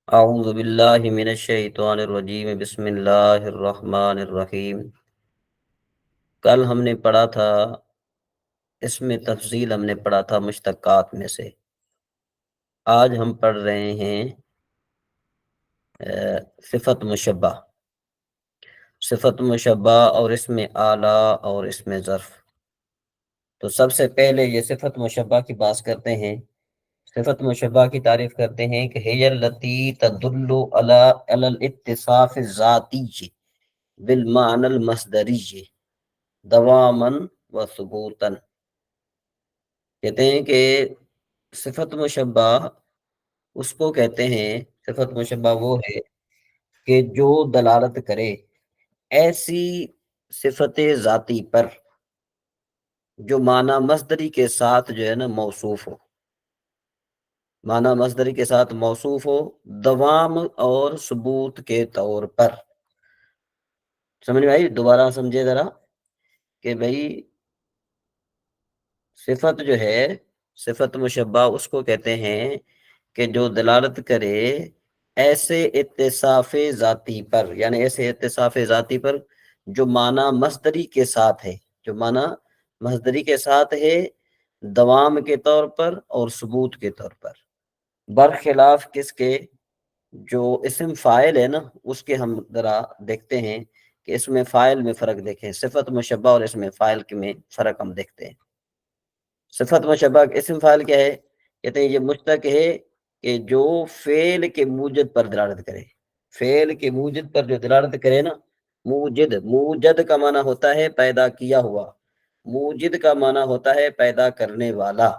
اعوذ باللہ من الشیطان الرجیم بسم اللہ الرحمن الرحیم۔ کل ہم نے پڑھا تھا، اس میں تفصیل ہم نے پڑھا تھا مشتقات میں سے۔ آج ہم پڑھ رہے ہیں صفت مشبہ، صفت مشبہ اور اس میں اعلیٰ اور اس میں ظرف۔ تو سب سے پہلے یہ صفت مشبہ کی بات کرتے ہیں۔ صفت مشبہ کی تعریف کرتے ہیں کہ ہی التی تدل علی الاتصاف الذاتی بالمعنی المصدری دواما و ثبوتا۔ کہتے ہیں کہ صفت مشبہ اس کو کہتے ہیں، صفت مشبہ وہ ہے کہ جو دلالت کرے ایسی صفت ذاتی پر جو معنی مصدری کے ساتھ جو ہے نا موصوف ہو، معنی مصدری کے ساتھ موصوف ہو دوام اور ثبوت کے طور پر۔ سمجھ میں آئی؟ دوبارہ سمجھے ذرا کہ بھئی صفت جو ہے، صفت مشبہ اس کو کہتے ہیں کہ جو دلالت کرے ایسے اتصاف ذاتی پر، یعنی ایسے اتصاف ذاتی پر جو معنی مصدری کے ساتھ ہے، جو معنی مصدری کے ساتھ ہے دوام کے طور پر اور ثبوت کے طور پر، برخلاف کس کے؟ جو اسم فاعل ہے نا اس کے ہم ذرا دیکھتے ہیں کہ اس میں فاعل میں فرق دیکھیں، صفت مشبہ اور اس میں فاعل میں فرق ہم دیکھتے ہیں۔ صفت مشبہ اسم فاعل کیا ہے؟ کہتے ہیں یہ مشتق ہے کہ جو فعل کے موجد پر دلالت کرے، فعل کے موجد پر جو دلالت کرے نا، موجد، موجد کا معنی ہوتا ہے پیدا کیا ہوا، موجد کا معنی ہوتا ہے پیدا کرنے والا۔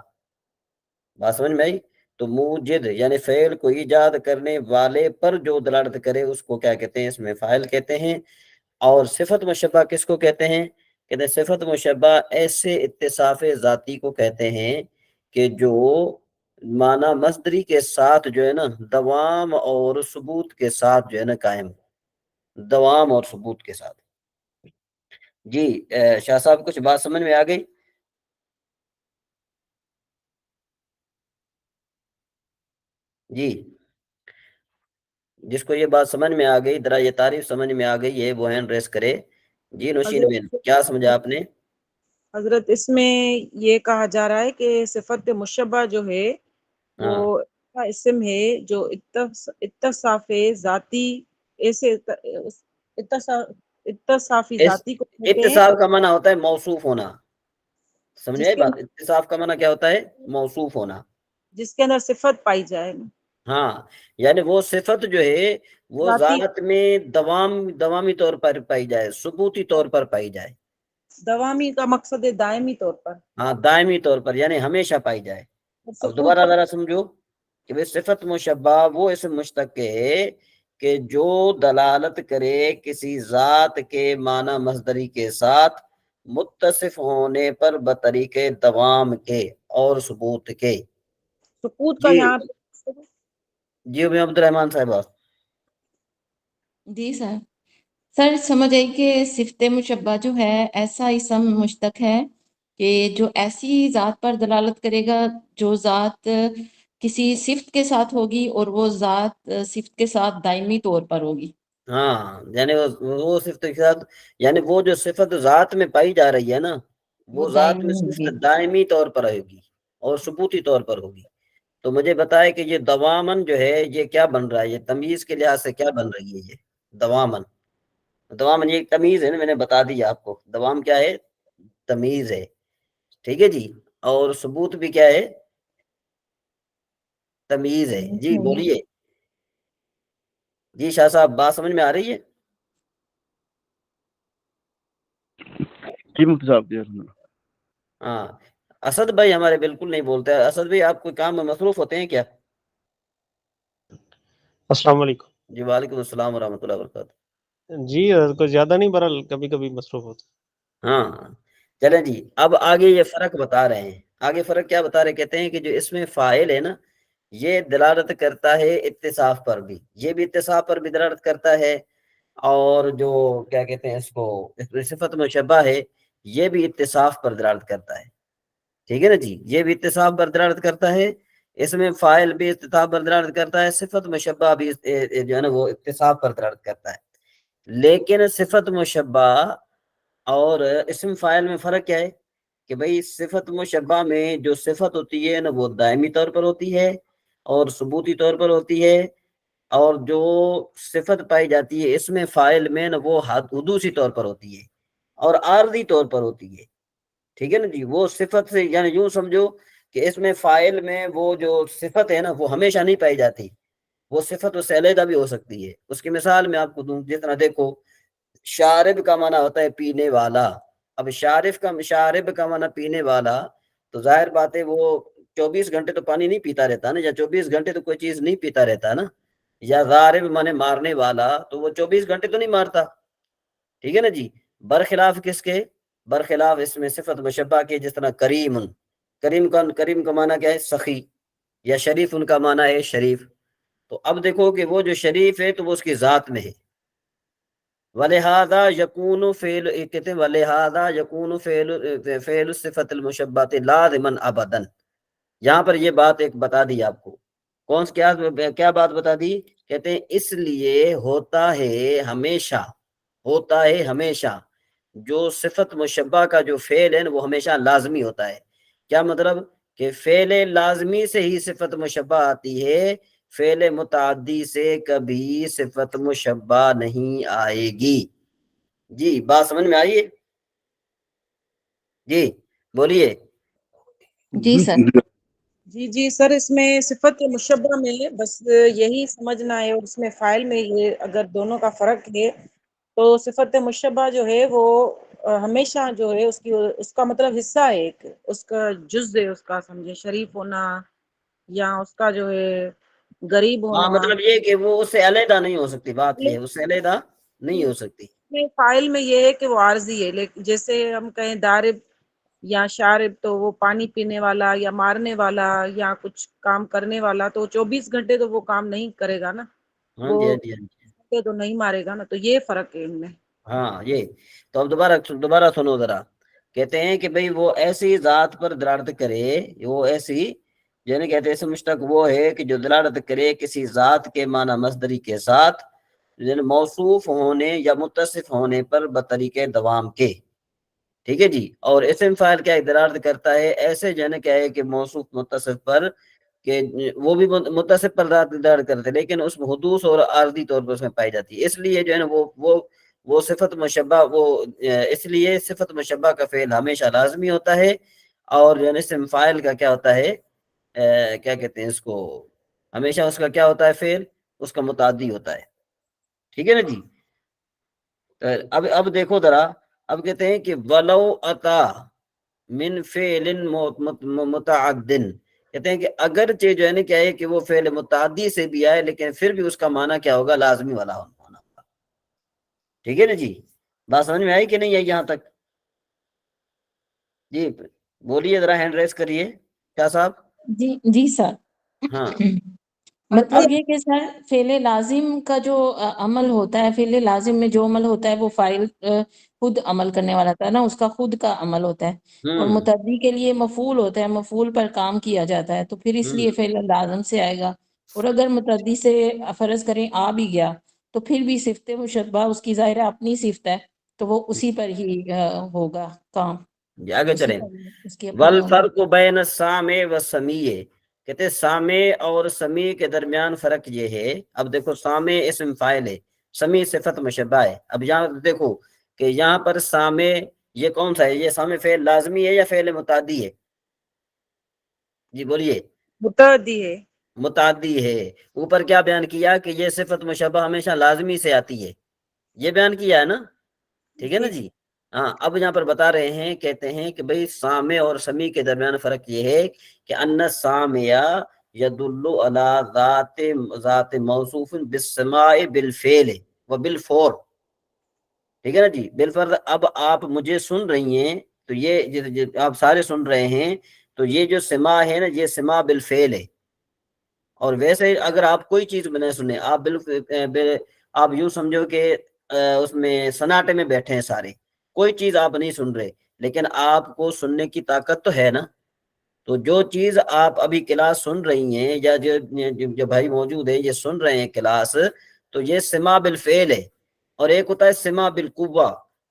بات سمجھ میں آئی؟ تو موجد یعنی فعل کو ایجاد کرنے والے پر جو دلالت کرے اس کو کیا کہتے ہیں؟ اس میں فاعل کہتے ہیں۔ اور صفت مشبہ کس کو کہتے ہیں؟ کہتے ہیں صفت مشبہ ایسے اتصاف ذاتی کو کہتے ہیں کہ جو معنی مصدری کے ساتھ جو ہے نا دوام اور ثبوت کے ساتھ جو ہے نا قائم ہو، دوام اور ثبوت کے ساتھ۔ جی شاہ صاحب کچھ بات سمجھ میں آ گئی؟ جی جس کو یہ بات سمجھ میں آ گئی، ذرا یہ تعریف سمجھ میں آ گئی ہے وہ ہینڈ ریس کرے۔ جی نوشین بن، کیا سمجھا آپ نے؟ حضرت اس میں یہ کہا جا رہا ہے کہ صفت مشبہ جو ہے وہ ایسا اسم ہے جو اتصاف ذاتی، ایسے اتصافی ذاتی کو کہتے ہیں اتصاف کا معنی ہوتا ہے موصوف ہونا۔ سمجھ آئی بات؟ اتصاف کا معنی کیا ہوتا ہے؟ موصوف ہونا، جس کے اندر صفت پائی جائے۔ ہاں یعنی وہ صفت جو ہے وہ ذاتی ذات میں دوامی طور پر پائی جائے، ثبوتی طور پر پائی جائے۔ دوامی کا مقصد ہے دائمی طور پر، ہاں دائمی طور پر یعنی ہمیشہ پائی جائے۔ اب دوبارہ ذرا سمجھو کہ صفت مشبہ وہ اسم مشتق ہے کہ جو دلالت کرے کسی ذات کے معنی مصدری کے ساتھ متصف ہونے پر بطریق دوام کے اور ثبوت کے۔ سکوت کا جی یہاں جی عبد الرحمان صاحبہ۔ جی سر سمجھ آئی کہ صفت مشبہ جو ہے ایسا اسم مشتق ہے کہ جو ایسی ذات پر دلالت کرے گا جو ذات کسی صفت کے ساتھ ہوگی اور وہ ذات صفت کے ساتھ دائمی طور پر ہوگی۔ ہاں یعنی وہ صفت کے ساتھ، یعنی وہ جو صفت ذات میں پائی جا رہی ہے نا وہ ذات میں صفت دائمی طور پر ہوگی اور ثبوتی طور پر ہوگی۔ تو مجھے بتائے کہ یہ دوامن جو ہے یہ کیا بن رہا ہے؟ یہ تمیز کے لحاظ سے کیا بن رہی ہے؟ یہ دوامن، دوامن یہ تمیز ہے نا، میں نے بتا دیا آپ کو، دوام کیا ہے؟ تمیز ہے، ٹھیک ہے جی۔ اور ثبوت بھی کیا ہے؟ تمیز ہے۔ جی بولیے جی شاہ صاحب، بات سمجھ میں آ رہی ہے؟ جی مفتی صاحب۔ ہاں اسد بھائی ہمارے بالکل نہیں بولتے۔ اسد بھائی آپ کوئی کام میں مصروف ہوتے ہیں کیا؟ السلام علیکم۔ جی وعلیکم السلام ورحمۃ اللہ وبرکاتہ۔ جی کچھ زیادہ نہیں، برحال کبھی کبھی مصروف ہوتا۔ ہاں چلیں جی، اب آگے یہ فرق بتا رہے ہیں۔ آگے فرق کیا بتا رہے؟ کہتے ہیں کہ جو اس میں فاعل ہے نا یہ دلالت کرتا ہے اتصاف پر بھی، یہ بھی اتصاف پر بھی دلالت کرتا ہے، اور جو کیا کہتے ہیں اس کو صفت مشبہ ہے یہ بھی اتصاف پر دلالت کرتا ہے، ٹھیک ہے نا جی۔ یہ بھی اتصاف پر دلالت کرتا ہے، اس میں فاعل بھی اتصاف پر دلالت کرتا ہے، صفت مشبہ بھی جو ہے نا وہ اتصاف پر دلالت کرتا ہے۔ لیکن صفت مشبہ اور اسم فاعل میں فرق کیا ہے کہ بھئی صفت مشبہ میں جو صفت ہوتی ہے نا وہ دائمی طور پر ہوتی ہے اور ثبوتی طور پر ہوتی ہے، اور جو صفت پائی جاتی ہے اس میں فاعل میں نا وہ حدوثی طور پر ہوتی ہے اور عارضی طور پر ہوتی ہے، ٹھیک ہے نا جی۔ وہ صفت سے یعنی یوں سمجھو کہ اس میں فاعل میں وہ جو صفت ہے نا وہ ہمیشہ نہیں پائی جاتی، وہ صفت اس سے علیحدہ بھی ہو سکتی ہے۔ اس کی مثال میں آپ کو دوں، جتنا دیکھو شارب کا معنی ہوتا ہے پینے والا، اب شارب کا معنی پینے والا، تو ظاہر بات ہے وہ 24 گھنٹے تو پانی نہیں پیتا رہتا نا، یا 24 گھنٹے تو کوئی چیز نہیں پیتا رہتا نا، یا ضارب مانے مارنے والا، تو وہ 24 گھنٹے تو نہیں مارتا، ٹھیک ہے نا جی۔ برخلاف کس کے؟ برخلاف اس میں صفت مشبہ کے، جس طرح کریم کا معنی کیا ہے؟ سخی، یا شریف ان کا معنی ہے شریف۔ تو اب دیکھو کہ وہ جو شریف ہے تو وہ اس کی ذات میں ہے، وَلِهَذَا يَكُونُ فِعْلُ کہتے ہیں وَلِهَذَا يَكُونُ فِعْلُ الصِّفَةِ الْمُشَبَّهَةِ لَازِمًا أَبَدًا۔ یہاں پر یہ بات ایک بتا دی آپ کو، کیا بات بتا دی؟ کہتے ہیں اس لیے ہوتا ہے ہمیشہ جو صفت مشبہ کا جو فعل ہے وہ ہمیشہ لازمی ہوتا ہے۔ کیا مطلب؟ کہ فعل لازمی سے ہی صفت مشبہ آتی ہے، فعل متعدی سے کبھی صفت مشبہ نہیں آئے گی۔ جی بات سمجھ میں آئیے؟ جی بولیے۔ جی سر۔ جی سر، اس میں صفت مشبہ میں بس یہی سمجھنا ہے، اور اس میں فاعل میں یہ اگر دونوں کا فرق ہے تو صفت مشبہ جو ہے وہ ہمیشہ جو ہے اس کا مطلب حصہ ہے، ایک اس کا جز ہے، اس کا سمجھے شریف ہونا یا اس کا جو ہے غریب ہاں ہونا۔ مطلب یہ کہ وہ اس سے علیحدہ نہیں ہو سکتی، بات یہ ہے اس سے علیحدہ نہیں ہو سکتی۔ فاعل میں یہ ہے کہ وہ عارضی ہے، لیکن جیسے ہم کہیں دارب یا شارب تو وہ پانی پینے والا یا مارنے والا یا کچھ کام کرنے والا، تو 24 گھنٹے تو وہ کام نہیں کرے گا نا، ہاں وہ جی، ہاں جی، ہاں جی۔ تو نہیں مارے گا نا، تو یہ فرق ہے ان میں۔ ہاں یہ تو اب دوبارہ سنو ذرا۔ کہتے ہیں کہ بھئی وہ ایسی ذات پر دلالت کرے، وہ ایسی یعنی کہتے ہیں اسم مشتق وہ ہے کہ جو دلالت کرے کسی ذات کے معنی مصدری کے ساتھ، یعنی موصوف ہونے یا متصف ہونے پر بطریق دوام کے، ٹھیک ہے جی۔ اور اسم فاعل کیا دلالت کرتا ہے؟ ایسے جو ہے نا کیا ہے کہ موصوف متصف پر، کہ وہ بھی متصف پر دلالت کرتے ہیں لیکن اس میں حدوث اور عارضی طور پر اس میں پائی جاتی ہے، اس لیے جو ہے نا وہ صفت مشبہ اس لیے صفت مشبہ کا فعل ہمیشہ لازمی ہوتا ہے، اور جو ہے نا اسم فاعل کا کیا ہوتا ہے، کیا کہتے ہیں اس کو، ہمیشہ اس کا کیا ہوتا ہے فعل، اس کا متعدی ہوتا ہے، ٹھیک ہے نا جی۔ اب دیکھو ذرا، اب کہتے ہیں کہ ولو اتا من فعل متعد، کہتے ہیں کہ اگرچہ جو ہے نا کیا ہے کہ وہ فعل متعدی سے بھی آئے لیکن پھر بھی اس کا معنی کیا ہوگا؟ لازمی والا ہونا ہوگا، ٹھیک ہے نا جی۔ بات سمجھ میں آئی کہ نہیں ہے یہاں تک؟ جی بولیے ذرا، ہینڈ ریز کریے کیا صاحب؟ جی سر۔ ہاں مطلب یہ کہ سر فعل لازم کا جو عمل ہوتا ہے، فعل لازم میں جو عمل ہوتا ہے وہ فاعل خود عمل کرنے والا تھا نا، اس کا خود کا عمل ہوتا ہے، اور متعدی کے لیے مفعول ہوتا ہے، مفعول پر کام کیا جاتا ہے، تو پھر اس لیے فعل لازم سے آئے گا۔ اور اگر متعدی سے فرض کریں آ بھی گیا تو پھر بھی صفت مشبہ اس کی ظاہرہ اپنی صفت ہے، تو وہ اسی پر ہی ہوگا کام، آگے اسی چلیں۔ پر اس کی اپنی والفرق بین السامع والسمیع، کہتے ہیں سامع اور سمیع کے درمیان فرق یہ ہے۔ اب دیکھو سامع اسم فاعل ہے، سمیع صفت مشبہ ہے۔ اب یہاں دیکھو کہ یہاں پر سامع یہ کون سا ہے؟ یہ سامع فعل لازمی ہے یا فعل متعدی ہے؟ جی بولیے۔ متعدی ہے۔ متعدی ہے۔ اوپر کیا بیان کیا کہ یہ صفت مشبہ ہمیشہ لازمی سے آتی ہے، یہ بیان کیا ہے نا، ٹھیک ہے نا جی۔ ہاں اب یہاں پر بتا رہے ہیں، کہتے ہیں کہ بھئی سامع اور سمیع کے درمیان فرق یہ ہے کہ ان السامع یدل علی ذات موصوف بالسماع بالفعل وبالفور، ٹھیک ہے نا جی، بالفرض۔ اب آپ مجھے سن رہی ہیں تو یہ آپ سارے سن رہے ہیں، تو یہ جو سماع ہے نا یہ سماع بالفعل ہے۔ اور ویسے اگر آپ کوئی چیز نہ سنیں، آپ یوں سمجھو کہ اس میں سناٹے میں بیٹھے ہیں سارے، کوئی چیز آپ نہیں سن رہے لیکن آپ کو سننے کی طاقت تو ہے نا، تو جو چیز آپ ابھی کلاس سن رہی ہیں یا جو بھائی موجود ہیں یہ سن رہے ہیں کلاس، تو یہ سماع بالفعل ہے، اور ایک ہوتا ہے سماع بالقوہ،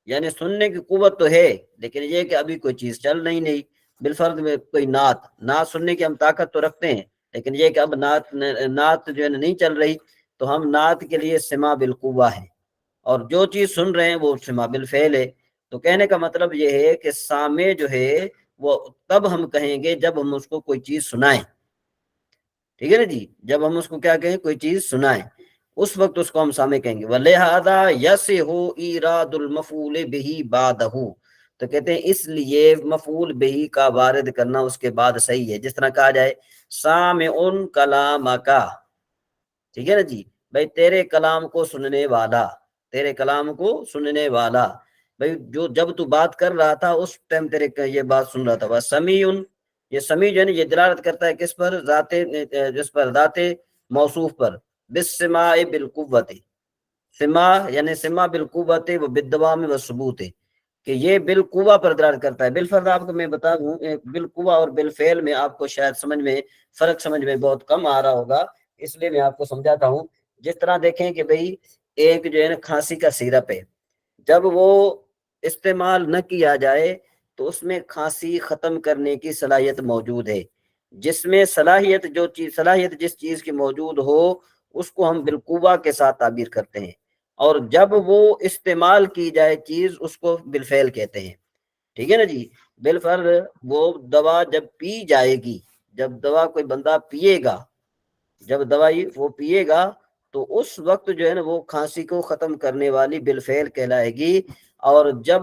یعنی سننے کی قوت تو ہے لیکن یہ کہ ابھی کوئی چیز چل نہیں بالفرض میں کوئی نعت سننے کی ہم طاقت تو رکھتے ہیں، لیکن یہ کہ اب نعت جو ہے نہیں چل رہی، تو ہم نعت کے لیے سماع بالقوہ ہے، اور جو چیز سن رہے ہیں وہ سماع بالفعل ہے۔ تو کہنے کا مطلب یہ ہے کہ سامع جو ہے وہ تب ہم کہیں گے جب ہم اس کو کوئی چیز سنائیں، ٹھیک ہے نا جی، جب ہم اس کو کیا کہیں، کوئی چیز سنائیں، اس وقت اس کو ہم سامع کہیں گے۔ وَلِهَذَا يَصِحُ إِيرَادُ الْمَفْعُولِ بِهِ بَعْدَهُ، تو کہتے ہیں اس لیے مفعول بہی کا وارد کرنا اس کے بعد صحیح ہے، جس طرح کہا جائے سامعٌ کلامکا، ٹھیک ہے نا جی، بھائی تیرے کلام کو سننے والا، تیرے کلام کو سننے والا، بھائی جو جب تو بات کر رہا تھا اس ٹائم تیرے یہ بات سن رہا تھا۔ سمیعٌ، یہ سمیع جو ہے نا یہ دلالت کرتا ہے کس پر، جس پر ذات موصوف پر، بالسماع بالقوت، سماع یعنی سماع بالقوت و بالدوام و ثبوت، کہ یہ بالقوہ پر دلالت کرتا ہے۔ بالفرض آپ کو میں بتا دوں بالقوہ اور بالفعل میں آپ کو شاید فرق سمجھ میں بہت کم آ رہا ہوگا، اس لیے میں آپ کو سمجھاتا ہوں۔ جس طرح دیکھیں کہ بھئی ایک جو ہے نا کھانسی کا سیرپ ہے، جب وہ استعمال نہ کیا جائے تو اس میں کھانسی ختم کرنے کی صلاحیت موجود ہے، جس میں صلاحیت جس چیز کی موجود ہو اس کو ہم بالقوہ کے ساتھ تعبیر کرتے ہیں، اور جب وہ استعمال کی جائے چیز اس کو بالفعل کہتے ہیں، ٹھیک ہے نا جی۔ بالفعل وہ دوا جب پی جائے گی، جب دوا کوئی بندہ پیے گا، جب دوائی وہ پیے گا تو اس وقت جو ہے نا وہ کھانسی کو ختم کرنے والی بالفعل کہلائے گی، اور جب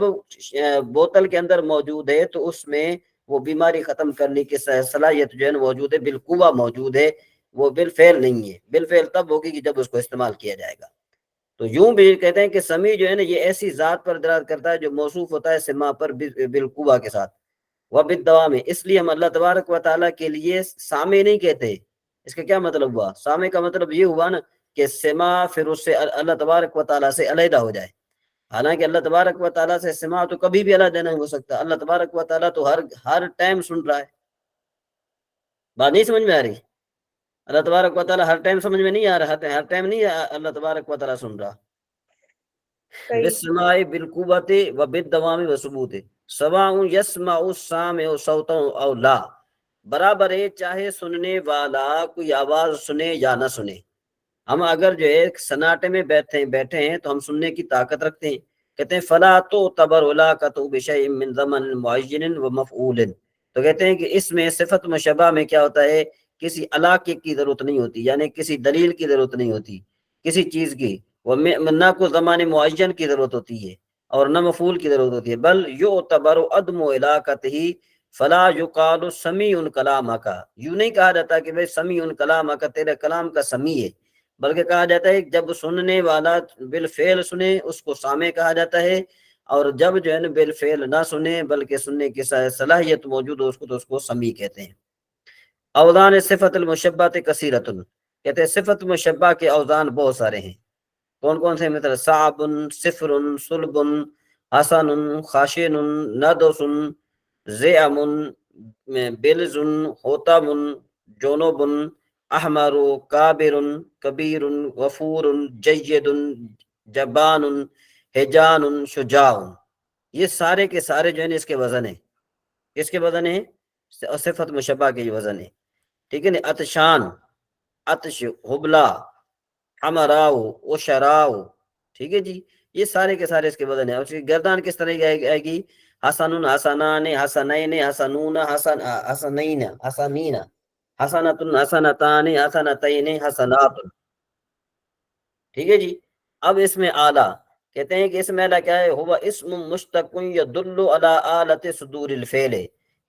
بوتل کے اندر موجود ہے تو اس میں وہ بیماری ختم کرنے کی صلاحیت جو ہے نا موجود ہے، بالقوہ موجود ہے، وہ بالفعل نہیں ہے۔ بالفعل تب ہوگی کہ جب اس کو استعمال کیا جائے گا۔ تو یوں بھی کہتے ہیں کہ سمیع جو ہے نا یہ ایسی ذات پر دلالت کرتا ہے جو موصوف ہوتا ہے سماع پر بالقوہ کے ساتھ، وبالدوام، اس لیے ہم اللہ تبارک و تعالیٰ کے لیے سامع نہیں کہتے۔ اس کا کیا مطلب ہوا؟ سامع کا مطلب یہ ہوا نا کہ سماع پھر اس سے اللہ تبارک و تعالیٰ سے علیحدہ ہو جائے، حالانکہ اللہ تبارک و تعالیٰ سے سماع تو کبھی بھی علیحدہ نہیں ہو سکتا، اللہ تبارک و تعالیٰ تو ہر ٹائم سن رہا ہے۔ بات نہیں سمجھ میں آ رہی؟ اللہ تبارک و تعالیٰ ہر ٹائم سمجھ میں نہیں آ رہا، ہر ٹائم نہیں اللہ تبارک و تعالیٰ سن رہا۔ بالسماع بالقوت و بالدوام و ثبوت، سواء یسمع السامع صوتا او لا، برابر ہے چاہے سننے والا کوئی آواز سنے یا نہ سنے۔ ہم اگر جو ہے سناٹے میں بیٹھے ہیں تو ہم سننے کی طاقت رکھتے ہیں۔ کہتے ہیں فلا تعتبر علاقۃ بشیء من زمن معین و مفعول، تو کہتے ہیں کہ اس میں صفت مشبہ میں کیا ہوتا ہے، کسی علاقے کی ضرورت نہیں ہوتی، یعنی کسی دلیل کی ضرورت نہیں ہوتی کسی چیز کی، نہ کو زمان معین کی ضرورت ہوتی ہے اور نہ مفعول کی ضرورت ہوتی ہے، بل یعتبر عدم علاقتہ فلا یقال سمیع کلامک، یوں نہیں کہا جاتا کہ بھئی سمیع کلامک تیرے کلام کا سمیع ہے، بلکہ کہا جاتا ہے جب سننے والا بالفعل سنے اس کو سامع کہا جاتا ہے، اور جب جو ہے نا بالفعل نہ سنے بلکہ سننے کی صلاحیت موجود ہو اس کو تو اس کو سمیع کہتے ہیں۔ اوزان صفت المشبہ کثیرۃ، کہتے ہیں صفت مشبہ کے اوزان بہت سارے ہیں۔ کون کون سے؟ مثلا صعب، صفر، صلب، حسن، خاشن، ندس، زعم، بلز، حطم، جنوب، احمر، کابر، کبیر، غفور، جید، جبان، حجان، شجاع، یہ سارے کے سارے جو ہے اس کے وزن ہیں۔ کس کے وزن ہیں؟ صفت مشبہ کے وزن ہے، ٹھیک ہے نا۔ عطشان، عطش، حبلا، حمراؤ، اشراؤ، ٹھیک ہے جی، یہ سارے کے سارے اس کے وزن ہیں۔ اس کی گردان کس طرح آئے گی؟ حسن، حسنان، حسنین، حسنون، حسنین، حسنین، حسنۃ، حسنتان، حسنتین، حسنات، ٹھیک ہے جی۔ اب اس میں اعلیٰ، کہتے ہیں کہ اس میں اعلیٰ کیا ہے؟ ہوا اسم مشتق یدل علی آلۃ صدور الفعل،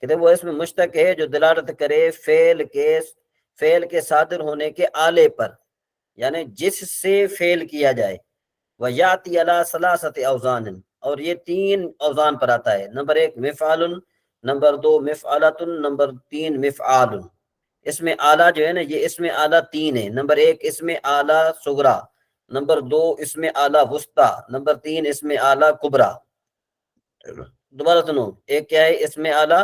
کہتے ہیں وہ اسم مشتق ہے جو دلالت کرے فعل کے صادر ہونے کے آلے پر، یعنی جس سے فعل کیا جائے۔ وَيَأْتِي عَلَىٰ ثَلَاثَةِ أَوْزَانٍ، اور یہ 3 اوزان پر آتا ہے، نمبر 1 مفعال، نمبر 2 مفعلۃ، نمبر 3 مفعال۔ اس میں اعلیٰ جو ہے نا یہ اس میں اعلیٰ 3 ہے، نمبر 1 اس میں اعلیٰ صغریٰ، نمبر 2 اس میں اعلیٰ وسطیٰ، نمبر 3 اس میں اعلیٰ کبریٰ۔ دوبارہ سنو، ایک کیا ہے اس میں اعلیٰ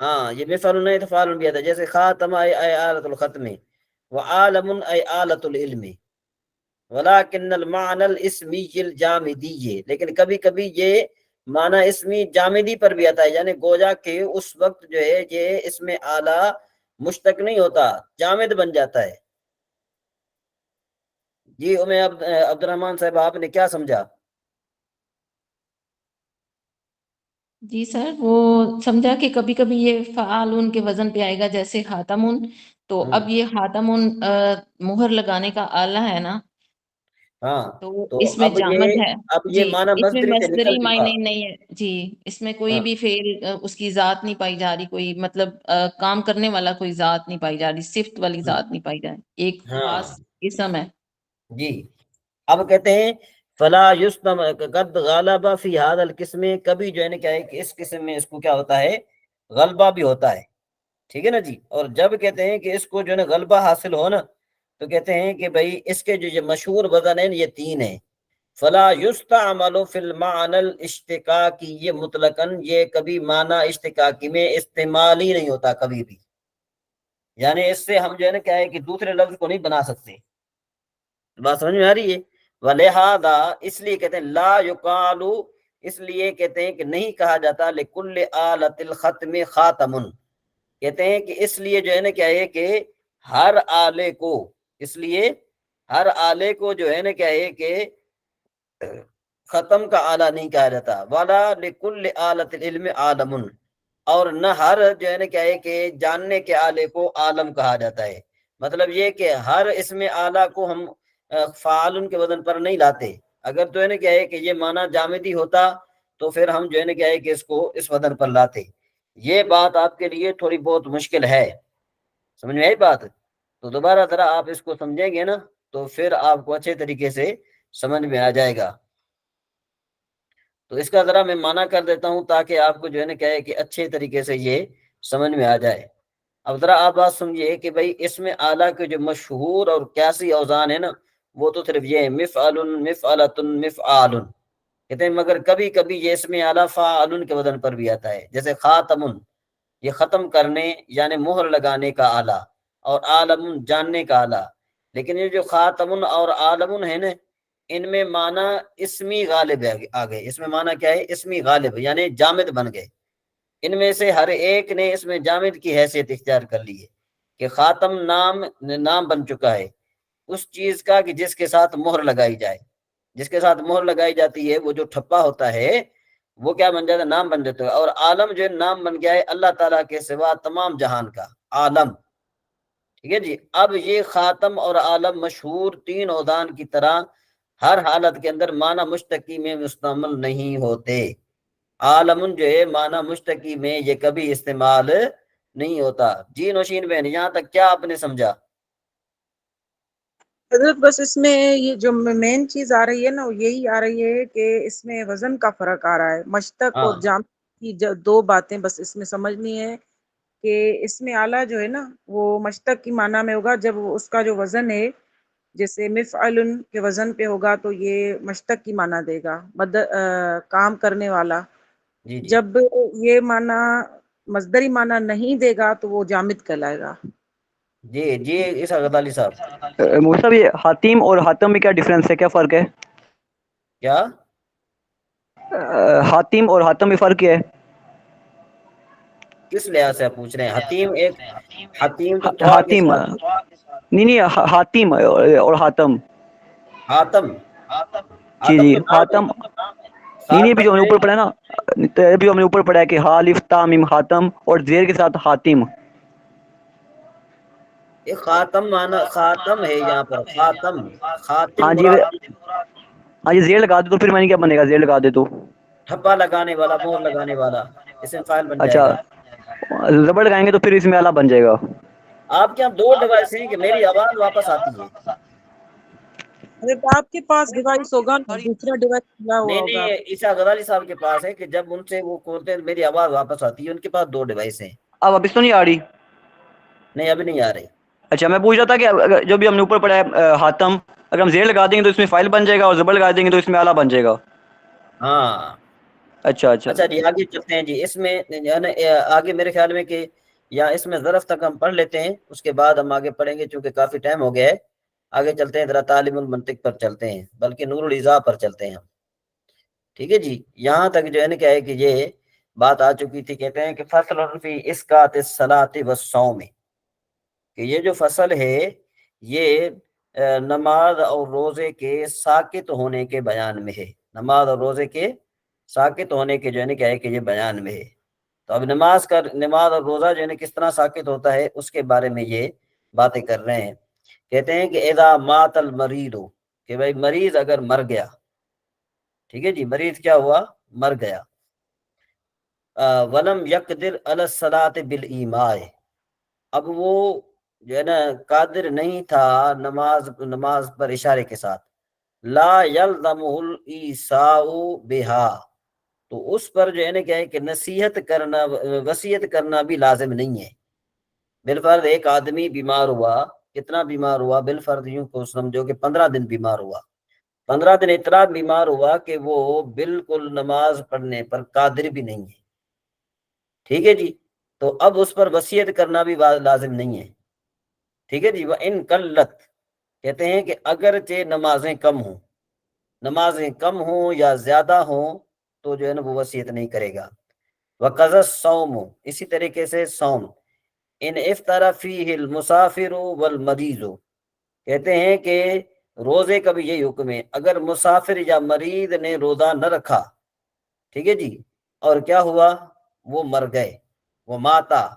ہاں یہ مفعول نہیں تو فاعل بھی آتا ہے، جیسے خاتم ای آلۃ الختم وعالم ای آلۃ العلم ولکن المعنى الاسمی الجامدی، لیکن کبھی کبھی یہ معنی اسمی جامدی پر بھی آتا ہے، یعنی گویا کہ اس وقت جو ہے یہ اس میں آلہ مشتق نہیں ہوتا، جامد بن جاتا ہے۔ جی عبد الرحمن صاحب آپ نے کیا سمجھا؟ جی سر، وہ سمجھا کہ کبھی کبھی یہ فعالون کے وزن پہ آئے گا، جیسے خاتمون، تو اب یہ خاتمون مہر لگانے کا آلہ ہے نا، ہاں تو تو اس میں جامد ہے اب جی، یہ معنی اس میں مصدری سے مصدری نکل چکا۔ معنی نہیں ہے جی، اس میں کوئی ہاں بھی فعل اس کی ذات نہیں پائی جا رہی، کوئی مطلب کام کرنے والا کوئی ذات نہیں پائی جا رہی، صفت والی ذات نہیں پائی جا رہی، ایک ہاں خاص اسم ہے۔ جی اب کہتے ہیں فلا یستم قد غالب فی هذا القسم، کبھی جو ہے نا کیا ہے کہ اس قسم میں اس کو کیا ہوتا ہے، غلبہ بھی ہوتا ہے، ٹھیک ہے نا جی۔ اور جب کہتے ہیں کہ اس کو جو ہے نا غلبہ حاصل ہو نا، تو کہتے ہیں کہ بھئی اس کے جو یہ مشہور وزن ہیں یہ تین ہیں۔ فلا یستعمل فی المعنى الاشتقاقی، یہ مطلقاً یہ کبھی معنی اشتقاقی میں استعمال ہی نہیں ہوتا کبھی بھی، یعنی اس سے ہم جو ہے نا کیا ہے کہ دوسرے لفظ کو نہیں بنا سکتے۔ بات سمجھ میں آ رہی ہے؟ وَلِہَذَا، اس لیے کہتے ہیں لا یقال، اس لیے کہتے ہیں کہ نہیں کہا جاتا لکل آلۃ الختم خاتم، کہتے ہیں کہ اس لیے جو ہے نا کیا ہے کہ ہر آلے کو، اس لیے ہر آلے کو جو ہے نا کیا ہے کہ ختم کا آلہ نہیں کہا جاتا۔ وَلَا لِكُلِّ آلَةِ الْعِلْمِ عَالَمٌ، اور نہ ہر جو ہے نا کیا ہے کہ جاننے کے آلے کو عالم کہا جاتا ہے۔ مطلب یہ کہ ہر اسم آلہ کو ہم فعال کے وزن پر نہیں لاتے، اگر تو ہے نا کیا ہے کہ یہ معنی جامدی ہوتا تو پھر ہم جو ہے نا کیا ہے کہ اس کو اس وزن پر لاتے۔ یہ بات آپ کے لیے تھوڑی بہت مشکل ہے، سمجھ میں آئی بات؟ تو دوبارہ ذرا آپ اس کو سمجھیں گے نا تو پھر آپ کو اچھے طریقے سے سمجھ میں آ جائے گا۔ تو اس کا ذرا میں معنی کر دیتا ہوں تاکہ آپ کو جو ہے نا کیا ہے کہ اچھے طریقے سے یہ سمجھ میں آ جائے۔ اب ذرا آپ بات سمجھیے کہ بھئی اس میں اعلیٰ کے جو مشہور اور قیاسی اوزان ہے نا، وہ تو صرف یہ ہے مفعل، مفعلۃ، مفعال، کہتے ہیں مگر کبھی کبھی یہ اس میں اعلیٰ فاعل کے وزن پر بھی آتا ہے، جیسے خاتم، یہ ختم کرنے یعنی مہر لگانے کا آلہ، اور عالم جاننے کا آلہ۔ لیکن یہ جو خاتم اور عالم ہے نا، ان میں معنی اسمی غالب آ گئے، اس میں معنی کیا ہے، اسمی غالب، یعنی جامد بن گئے۔ ان میں سے ہر ایک نے اس میں جامد کی حیثیت اختیار کر لی ہے، کہ خاتم نام بن چکا ہے اس چیز کا کہ جس کے ساتھ مہر لگائی جائے، جس کے ساتھ مہر لگائی جاتی ہے وہ جو ٹھپا ہوتا ہے وہ کیا بن جاتا ہے، نام بن جاتا ہے۔ اور عالم جو ہے نام بن گیا ہے اللہ تعالیٰ کے سوا تمام جہان کا عالم، ٹھیک ہے جی۔ اب یہ خاتم اور عالم مشہور تین اوزان کی طرح ہر حالت کے اندر معنی مشتقی میں مستعمل نہیں ہوتے۔ عالم جو ہے معنی مشتقی میں یہ کبھی استعمال نہیں ہوتا۔ جی نوشین بہن، یہاں تک کیا آپ نے سمجھا؟ حضرت بس اس میں یہ جو مین چیز آ رہی ہے نا، وہ یہی آ رہی ہے کہ اس میں وزن کا فرق آ رہا ہے، مشتق ہاں اور جامع کی دو باتیں بس اس میں سمجھنی ہے، کہ اس میں آلہ جو ہے نا وہ مشتق کی معنی میں ہوگا جب اس کا جو وزن ہے، جیسے مفعل کے وزن پہ ہوگا تو یہ مشتق کی معنی دے گا، کام کرنے والا۔ جی جی جب یہ معنی مصدری معنی نہیں دے گا تو وہ جامد کہلائے گا۔ جی جی اس غزالی صاحب مفتی صاحب، یہ حاتم اور حاتم میں کیا ڈفرینس ہے، کیا فرق ہے؟ کیا حاتم اور حاتم میں فرق کیا ہے؟ کس لحاظ سے آپ پوچھ رہے ہیں؟ حتیم ایک، حتیم تو تھا کے حاتم ساتھ، نہیں حاتم اور حاتم، حاتم، جی حاتم جی تو نام ہے، حاتم، نہیں ابھی خاتم جو ہم نے جو ہے، اوپر پڑھا نا، تو ابھی ہم نے اوپر پڑھا ہے کہ حالف تامیم حاتم اور زیر کے ساتھ حاتم۔ یہ خاتم مانا خاتم ہے یہاں پر، خاتم، خاتم ہاں جی مراد ہاں جی، زیر لگا دے تو پھر میں نے کیا بنے گا، زیر لگا دے تو ٹھپا لگانے والا، مہر لگانے والا، اس میں فائل بن جائے اچھا، گا۔ زبر لگائیں گے تو پھر اس میں آلہ بن جائے گا۔ آپ کے یہاں دو ڈیوائس ہیں کہ میری آواز واپس آتی ہے؟ حضرت آپ کے پاس ڈیوائس ہوگا نا، دوسرا ڈیوائس کھلا ہوا نہیں ہوگا۔ نہیں، عیسیٰ غزالی صاحب کے پاس ہے کہ جب ان سے وہ کھولتے ہیں میری آواز واپس آتی ہے، ان کے پاس دو ڈیوائس ہیں۔ اب واپس تو نہیں آ رہی؟ نہیں ابھی نہیں آ رہی۔ اچھا، میں پوچھ رہا تھا کہ جو بھی ہم نے اوپر پڑھا ہے حاتم، اگر ہم زیر لگا دیں گے تو اس میں فائل بن جائے گا، اور زبر لگا دیں گے تو اس میں آلہ بن جائے گا۔ ہاں اچھا اچھا اچھا جی آگے چلتے ہیں جی. اس میں آگے میرے خیال میں کہ یا اس میں ظرف تک ہم پڑھ لیتے ہیں, اس کے بعد ہم آگے پڑھیں گے چونکہ کافی ٹائم ہو گیا ہے. آگے چلتے ہیں ذرا تعلیم المنطق پر چلتے ہیں, بلکہ نور الایضاح پر چلتے ہیں ہم. ٹھیک ہے جی, یہاں تک جو ہے نا کیا ہے کہ یہ بات آ چکی تھی. کہتے ہیں کہ فصل فی اسقاط الصلاۃ والصوم, کہ یہ جو فصل ہے یہ نماز اور روزے کے ساکت ہونے کے بیان میں ہے. نماز اور روزے کے ساکت ہونے کے جو ہے نا کیا ہے کہ یہ بیان میں ہے. تو اب نماز اور روزہ جو ہے نا کس طرح ساکت ہوتا ہے اس کے بارے میں یہ باتیں کر رہے ہیں. کہتے ہیں کہ اذا مات المریض, کہ بھائی مریض اگر مر گیا. ٹھیک ہے جی, مریض کیا ہوا, مر گیا. ولم یقدر علی الصلاۃ بالایماء, اب وہ جو ہے نا قادر نہیں تھا نماز پر اشارے کے ساتھ. لا یلزمہ الایساء بہا, تو اس پر جو ہے نا کیا ہے کہ نصیحت کرنا, وصیت کرنا بھی لازم نہیں ہے. بالفرض ایک آدمی بیمار ہوا, کتنا بیمار ہوا, بالفرض یوں کو سمجھو کہ 15 دن بیمار ہوا. 15 دن اتنا بیمار ہوا کہ وہ بالکل نماز پڑھنے پر قادر بھی نہیں ہے. ٹھیک ہے جی, تو اب اس پر وصیت کرنا بھی لازم نہیں ہے. ٹھیک ہے جی. وَإِن قلت, کہتے ہیں کہ اگرچہ نمازیں کم ہوں یا زیادہ ہوں تو جو ہے نا وہ وصیت نہیں کرے گا. وَقَضَى الصَّوْمُ, اسی طریقے سے صوم. ان افطر فیہ المسافر والمریض, کہتے ہیں کہ روزے کا بھی یہی حکم ہے. اگر مسافر یا مریض نے روزہ نہ رکھا, ٹھیک ہے جی, اور کیا ہوا, وہ مر گئے. وہ ماتا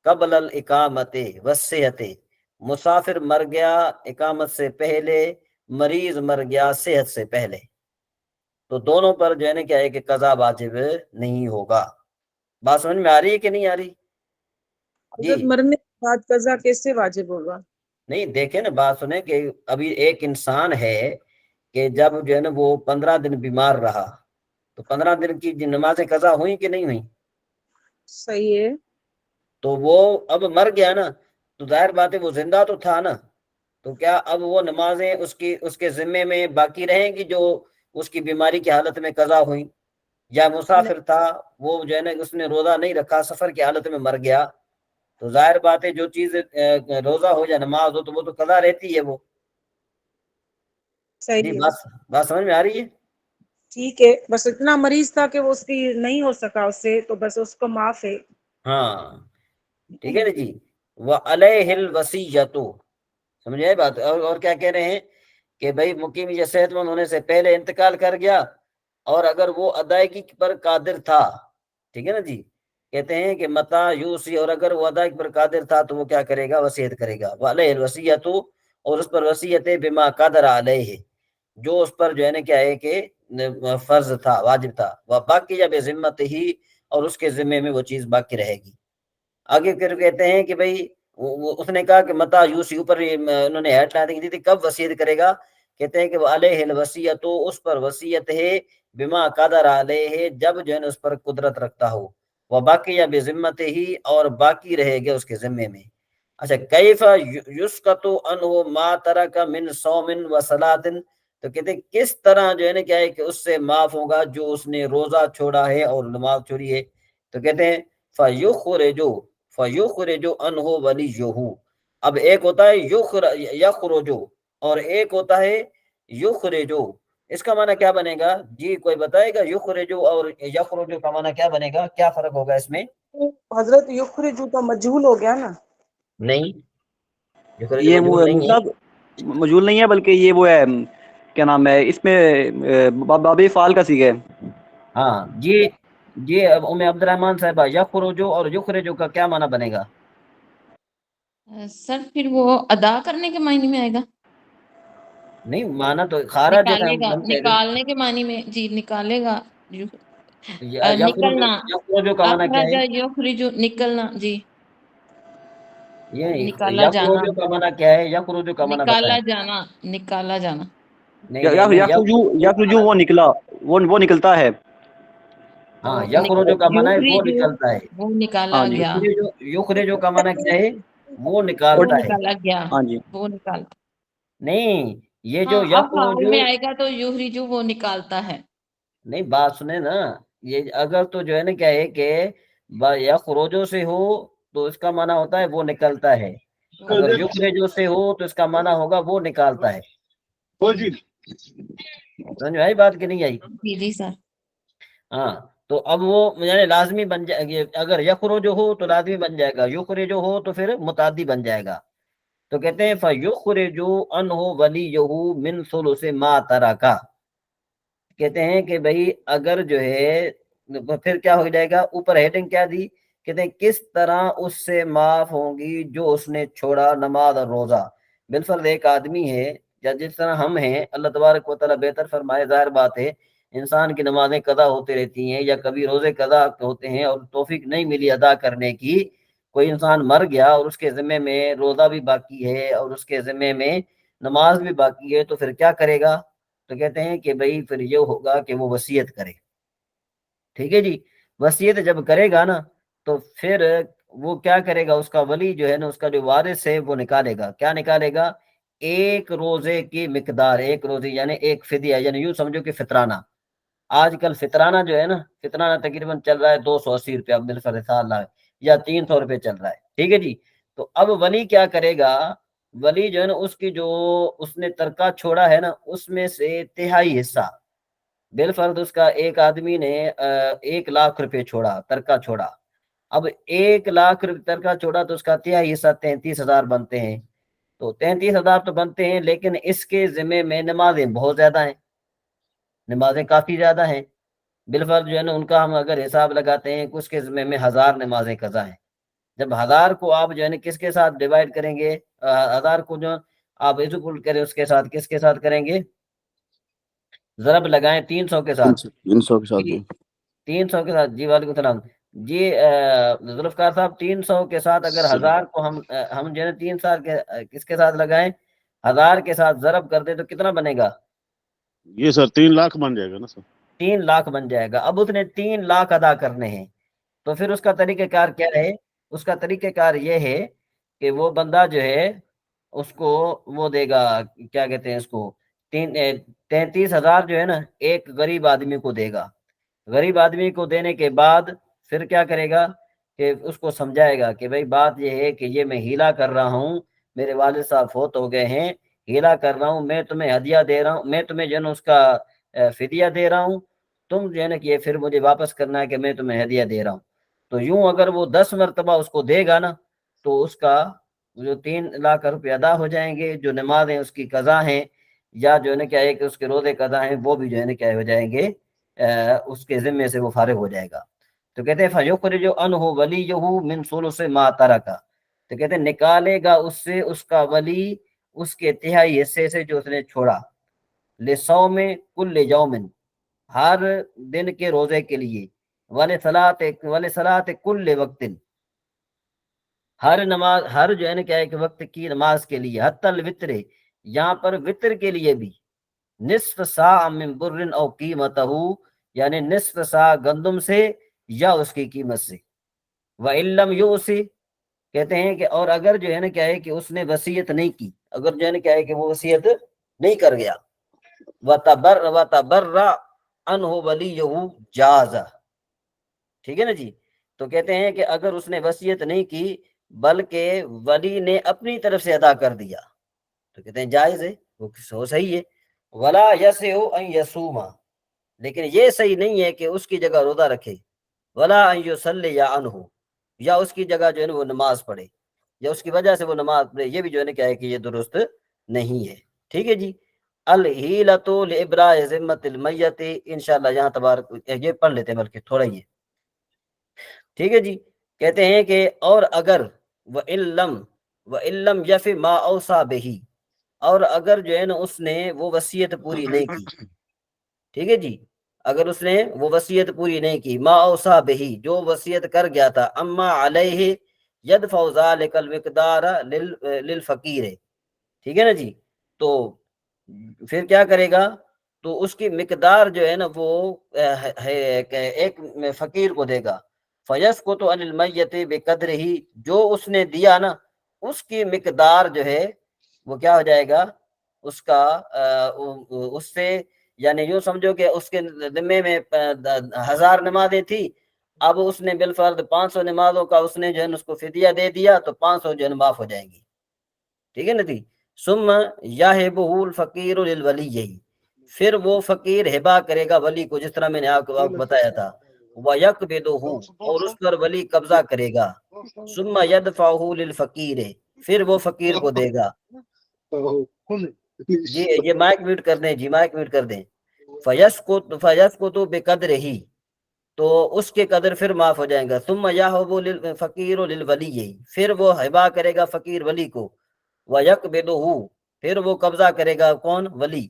قبل الاقامت والصحت, مسافر مر گیا اقامت سے پہلے, مریض مر گیا صحت سے پہلے, تو دونوں پر جو ہے نا کیا ہے کہ قضا واجب نہیں ہوگا. بات سمجھ میں آ رہی ہے کہ نہیں آ رہی حضرت جی؟ مرنے کے بعد قضا کیسے واجب ہوگا؟ نہیں دیکھیں نا, بات سنیں کہ ابھی ایک انسان ہے کہ جب جو ہے نا وہ 15 دن بیمار رہا, تو 15 دن کی نمازیں قضا ہوئی کہ نہیں ہوئی؟ صحیح ہے. تو وہ اب مر گیا نا, تو ظاہر بات ہے وہ زندہ تو تھا نا, تو کیا اب وہ نمازیں اس کے ذمے میں باقی رہیں گی جو اس کی بیماری کی حالت میں قضا ہوئی؟ یا مسافر تھا, وہ جو ہے نا اس نے روزہ نہیں رکھا, سفر کی حالت میں مر گیا, تو ظاہر بات ہے جو چیز روزہ ہو یا نماز ہو تو وہ تو قضا رہتی ہے وہ. جی صحیح ہے. بات سمجھ میں آ رہی ہے؟ ٹھیک ہے, بس اتنا مریض تھا کہ وہ اس کی نہیں ہو سکا اس سے, تو بس اس کو معاف ہے. ہاں ٹھیک ہے نا جی. وَعَلَيْهِ الْوَصِيَّةُ, سمجھے بات. اور کیا کہہ رہے ہیں کہ بھائی مقیم یا صحت مند ہونے سے پہلے انتقال کر گیا, اور اگر وہ ادائیگی پر قادر تھا, ٹھیک ہے نا جی, کہتے ہیں کہ متا یوسی, اور اگر وہ ادائیگی پر قادر تھا تو وہ کیا کرے گا, وصیت کرے گا. وَعَلَيْهِ الْوَصِيَّةُ, اور اس پر وصیت ہے بما قدر علیہ, جو اس پر جو ہے نا کیا ہے کہ فرض تھا, واجب تھا. وَبَاقِيَ بِذِمَّتِهِ, اور اس کے ذمے میں وہ چیز باقی رہے گی. آگے پھر کہتے ہیں کہ بھئی اس نے کہا کہ متا یوسی, اوپر انہوں نے ہیڈ لائن دی تھی کب وصیت کرے گا. کہتے ہیں کہ وہ علیہ الوصیۃ, اس پر وصیت ہے بما قدر علیہ, جب جو ہے اس پر قدرت رکھتا ہو. وباقی بذمتہ, اور باقی رہے گا اس کے ذمے میں. اچھا, کیف یسقط عنہ ما ترک من صوم وصلاۃ, تو کہتے ہیں کس طرح جو ہے نا کیا ہے کہ اس سے معاف ہوگا جو اس نے روزہ چھوڑا ہے اور نماز چھوڑی ہے. تو کہتے ہیں فَيُخْرِجُ عَنْهُ وَلِيُّهُ, اب ایک ہوتا ہے یخرجو, اور ایک ہوتا ہے یخرجو. اس کا معنی کیا بنے گا جی, کوئی بتائے گا؟ یخرجو اور یخرجو کا معنی کیا بنے گا, کیا فرق ہوگا اس میں؟ حضرت یخرجو تو مجہول ہو گیا نا. نہیں, یخرجو یہ مجہول نہیں ہے. مجہول نہیں ہے, بلکہ یہ وہ ہے, کیا نام ہے اس میں, باب فعال کا صیغہ ہے. ہاں جی ام عبد الرحمن صاحبہ, یخرجو اور یخرجو کا کیا معنی بنے گا؟ سر پھر وہ ادا کرنے کے معنی میں آئے گا. نہیں, معنی تو خارج جیسا نکالے ہم گا, بنتے ہیں. نکالنے کے معنی میں جی, نکالے گا, یخرجو, نکلنا. یخرجو کا معنی کیا ہے؟ اخرج یخرج, نکلنا جی, یہ نکالا جانا, یخرجو کا معنی کیا ہے؟ یخرجو کا معنی بتائیں. نکالا جانا, نکالا جانا. نہیں, یخرجو وہ نکلا, وہ نکلتا ہے. ہاں, یخرجو کا معنی ہے وہ یخرج, نکلتا ہے. وہ نکالا ہاں جی. گیا, یخرجو کا معنی کیا ہے؟ وہ وہ نکالتا ہے. نکالا گیا, ہاں جی. وہ نکال. نہیں, یہ جو ہاں, اب حال یخرجو, میں آئے گا تو یخرجو وہ نکالتا ہے. نہیں بات سنیں نا, یہ اگر تو جو ہے نا کیا ہے کہ یا خروجوں سے ہو تو اس کا معنی ہوتا ہے وہ نکلتا ہے، اگر یخرجو سے ہو تو اس کا معنی ہوگا وہ نکالتا ہے. سمجھ میں آئی بات کہ نہیں آئی؟ جی جی سر. ہاں تو اب وہ یعنی لازمی بن جائے گی، اگر یخرجو ہو تو لازمی بن جائے گا، یخرجو ہو تو پھر متعدی بن جائے گا. تو کہتے ہیں فَيُخْرِجُ عَنْهُ وَلِيُّهُ مِنْ ثُلُثِ مَا تَرَكَ. کہتے ہیں کہ بھئی اگر جو ہے پھر کیا ہو جائے گا، اوپر ہیڈنگ کیا دی، کہتے ہیں کس طرح اس سے معاف ہوں گی جو اس نے چھوڑا نماز اور روزہ. بالفرض ایک آدمی ہے یا جس طرح ہم ہیں، اللہ تبارک و تعالیٰ بہتر فرمائے، ظاہر بات ہے انسان کی نمازیں قضا ہوتی رہتی ہیں یا کبھی روزے قضا ہوتے ہیں اور توفیق نہیں ملی ادا کرنے کی. کوئی انسان مر گیا اور اس کے ذمے میں روزہ بھی باقی ہے اور اس کے ذمے میں نماز بھی باقی ہے، تو پھر کیا کرے گا؟ تو کہتے ہیں کہ بھئی پھر یہ ہوگا کہ وہ وصیت کرے. ٹھیک ہے جی، وصیت جب کرے گا نا تو پھر وہ کیا کرے گا، اس کا ولی جو ہے نا، اس کا جو وارث ہے وہ نکالے گا. کیا نکالے گا؟ ایک روزے کی مقدار، ایک روزے یعنی ایک فدیہ، یعنی یوں سمجھو کہ فطرانہ. آج کل فطرانہ جو ہے نا، فطرانہ تقریباً چل رہا ہے 280 روپیہ بالفرض یا 300 روپے چل رہا ہے. ٹھیک ہے جی، تو اب ولی کیا کرے گا، ولی جو ہے نا اس کی جو اس نے ترکہ چھوڑا ہے نا اس میں سے تہائی حصہ، بالفرض اس کا ایک آدمی نے 1,00,000 روپے چھوڑا، ترکہ چھوڑا. اب 1,00,000 روپے ترکہ چھوڑا تو اس کا تہائی حصہ 33,000 بنتے ہیں. تو 33,000 تو بنتے ہیں، لیکن اس کے ذمے میں نمازیں بہت زیادہ ہیں، نمازیں کافی زیادہ ہیں. بالفرض جو ہے نا ان کا ہم اگر حساب لگاتے ہیں کہ اس کے ذمے میں 1,000 نمازیں قضا ہیں. جب 1,000 کو آپ جو ہے نا کس کے ساتھ ڈیوائڈ کریں گے، 1,000 کو جو آپ ایزوکل کریں اس کے ساتھ کس کے ساتھ کریں گے، ضرب لگائیں 300 کے ساتھ. 300 کے ساتھ. 300 کے ساتھ. جی وعلیکم السلام. جی ذوالفقار صاحب 300 کے ساتھ اگر 1,000 کو ہم جو ہے نا 3 سال کے کس کے ساتھ لگائیں، 1,000 کے ساتھ ضرب کر دیں تو کتنا بنے گا؟ یہ سر 3,00,000 بن جائے گا نا سر. 3,00,000 بن جائے گا. اب اس نے 3,00,000 ادا کرنے ہیں، تو پھر اس کا طریقہ کار کیا ہے؟ اس کا طریقہ کار یہ ہے کہ وہ بندہ جو ہے اس کو وہ دے گا، کیا کہتے ہیں اس کو، 33,000 جو ہے نا ایک غریب آدمی کو دے گا. غریب آدمی کو دینے کے بعد پھر کیا کرے گا کہ اس کو سمجھائے گا کہ بھئی بات یہ ہے کہ یہ میں ہیلا کر رہا ہوں، میرے والد صاحب فوت ہو گئے ہیں، ہیلا کر رہا ہوں، میں تمہیں ہدیہ دے رہا ہوں، میں تمہیں جو ہے نا اس کا فدیہ دے رہا ہوں، تم جو ہے نا کہ یہ پھر مجھے واپس کرنا ہے کہ میں تمہیں ہدیہ دے رہا ہوں. تو یوں اگر وہ 10 مرتبہ اس کو دے گا نا تو اس کا جو 3,00,000 روپے ادا ہو جائیں گے، جو نمازیں اس کی قضا ہیں یا جو ہے نا کیا ہے کہ اس کے روزے قضا ہیں وہ بھی جو ہے نا کیا ہو جائیں گے، اس کے ذمے سے وہ فارغ ہو جائے گا. تو کہتے ہیں فَيُخْرِجُ عَنْهُ وَلِيُّهُ مِنْ ثُلُثِ مَا تَرَكَ. تو کہتے ہیں نکالے گا اس سے اس کا ولی اس کے تہائی حصے سے جو اس نے چھوڑا، لِصَوْمِ كُلِّ يَوْمٍ، ہر دن کے روزے کے لیے، وَلِصَلَاةِ كُلِّ وَقْتٍ، ہر نماز، ہر جو ہے نا کیا ایک وقت کی نماز کے لیے، حتی الوتر، یہاں پر وطر کے لیے بھی، نصف ساع من بر او قیمتہ، یعنی نصف ساع گندم سے یا اس کی قیمت سے. وَإِن لَمْ يُوصِ، کہتے ہیں کہ اور اگر جو ہے نا کیا ہے کہ اس نے وصیت نہیں کی، اگر جو ہے نا کیا ہے کہ وہ وصیت نہیں کر گیا، وَتَبَرَّ عَنْهُ وَلِيُّهُ جَازَ. ٹھیک ہے نا جی، تو کہتے ہیں کہ اگر اس نے وصیت نہیں کی بلکہ ولی نے اپنی طرف سے ادا کر دیا تو کہتے ہیں جائز ہے، وہ صحیح ہے. وَلَا يَسِعُ أَن يَصُومَ، لیکن یہ صحیح نہیں ہے کہ اس کی جگہ روزہ رکھے. وَلَا أَن يُصَلِّيَ عَنْهُ، یا اس کی جگہ جو ہے نا وہ نماز پڑھے یا اس کی وجہ سے وہ نماز پڑھے، یہ بھی جو ہے نا کیا ہے کہ یہ درست نہیں ہے. ٹھیک ہے جی. الحیلۃ لإبراء ذمۃ المیت، انشاءاللہ یہاں تبارک یہ پڑھ لیتے ہیں بلکہ تھوڑا ہی ہے. ٹھیک ہے جی. کہتے ہیں کہ اور اگر وَإِن لَمْ يَفِ مَا أَوْصَى بِهِ، اور اگر جو ہے نا اس نے وہ وصیت پوری نہیں کی. ٹھیک ہے جی، اگر اس نے وہ وصیت پوری نہیں کی، ما اوصى به، جو وصیت کر گیا تھا، اما علیہ یدفع ذلک المقدار للفقیر. ٹھیک ہے نا جی، تو پھر کیا کرے گا، تو اس کی مقدار جو ہے نا وہ ایک فقیر کو دے گا. فیسقط عن المیت بقدرہ، جو اس نے دیا نا اس کی مقدار جو ہے وہ کیا ہو جائے گا، اس کا اس سے یعنی یوں سمجھو کہ اس کے ذمے میں 1000 نمازیں تھی، اب اس نے بالفرض 500 نمازوں کا اس نے جو ہے اس کو فدیہ دے دیا تو 500 جو ہے معاف ہو جائیں گی، ٹھیک ہے نا جی۔ ثم یہبہ الفقیر للولی، پھر وہ فقیر ہبا کرے گا ولی کو، جس طرح میں نے آپ کو بتایا تھا، وَيَقْبِضُهُ، اور اس پر ولی قبضہ کرے گا، ثم يدفعه للفقیر، پھر وہ فقیر کو دے گا۔ جی یہ مائک میوٹ کر دیں، جی مائک میوٹ کر دیں۔ فَيَسْقُطُ بِقَدْرِهِ، تو اس کے قدر پھر معاف ہو جائیں گا۔ ثم یہب الفقیر للولی، پھر وہ ہبا کرے گا فقیر ولی کو، وَيَقْبِضُهُ، پھر وہ قبضہ کرے گا کون؟ ولی۔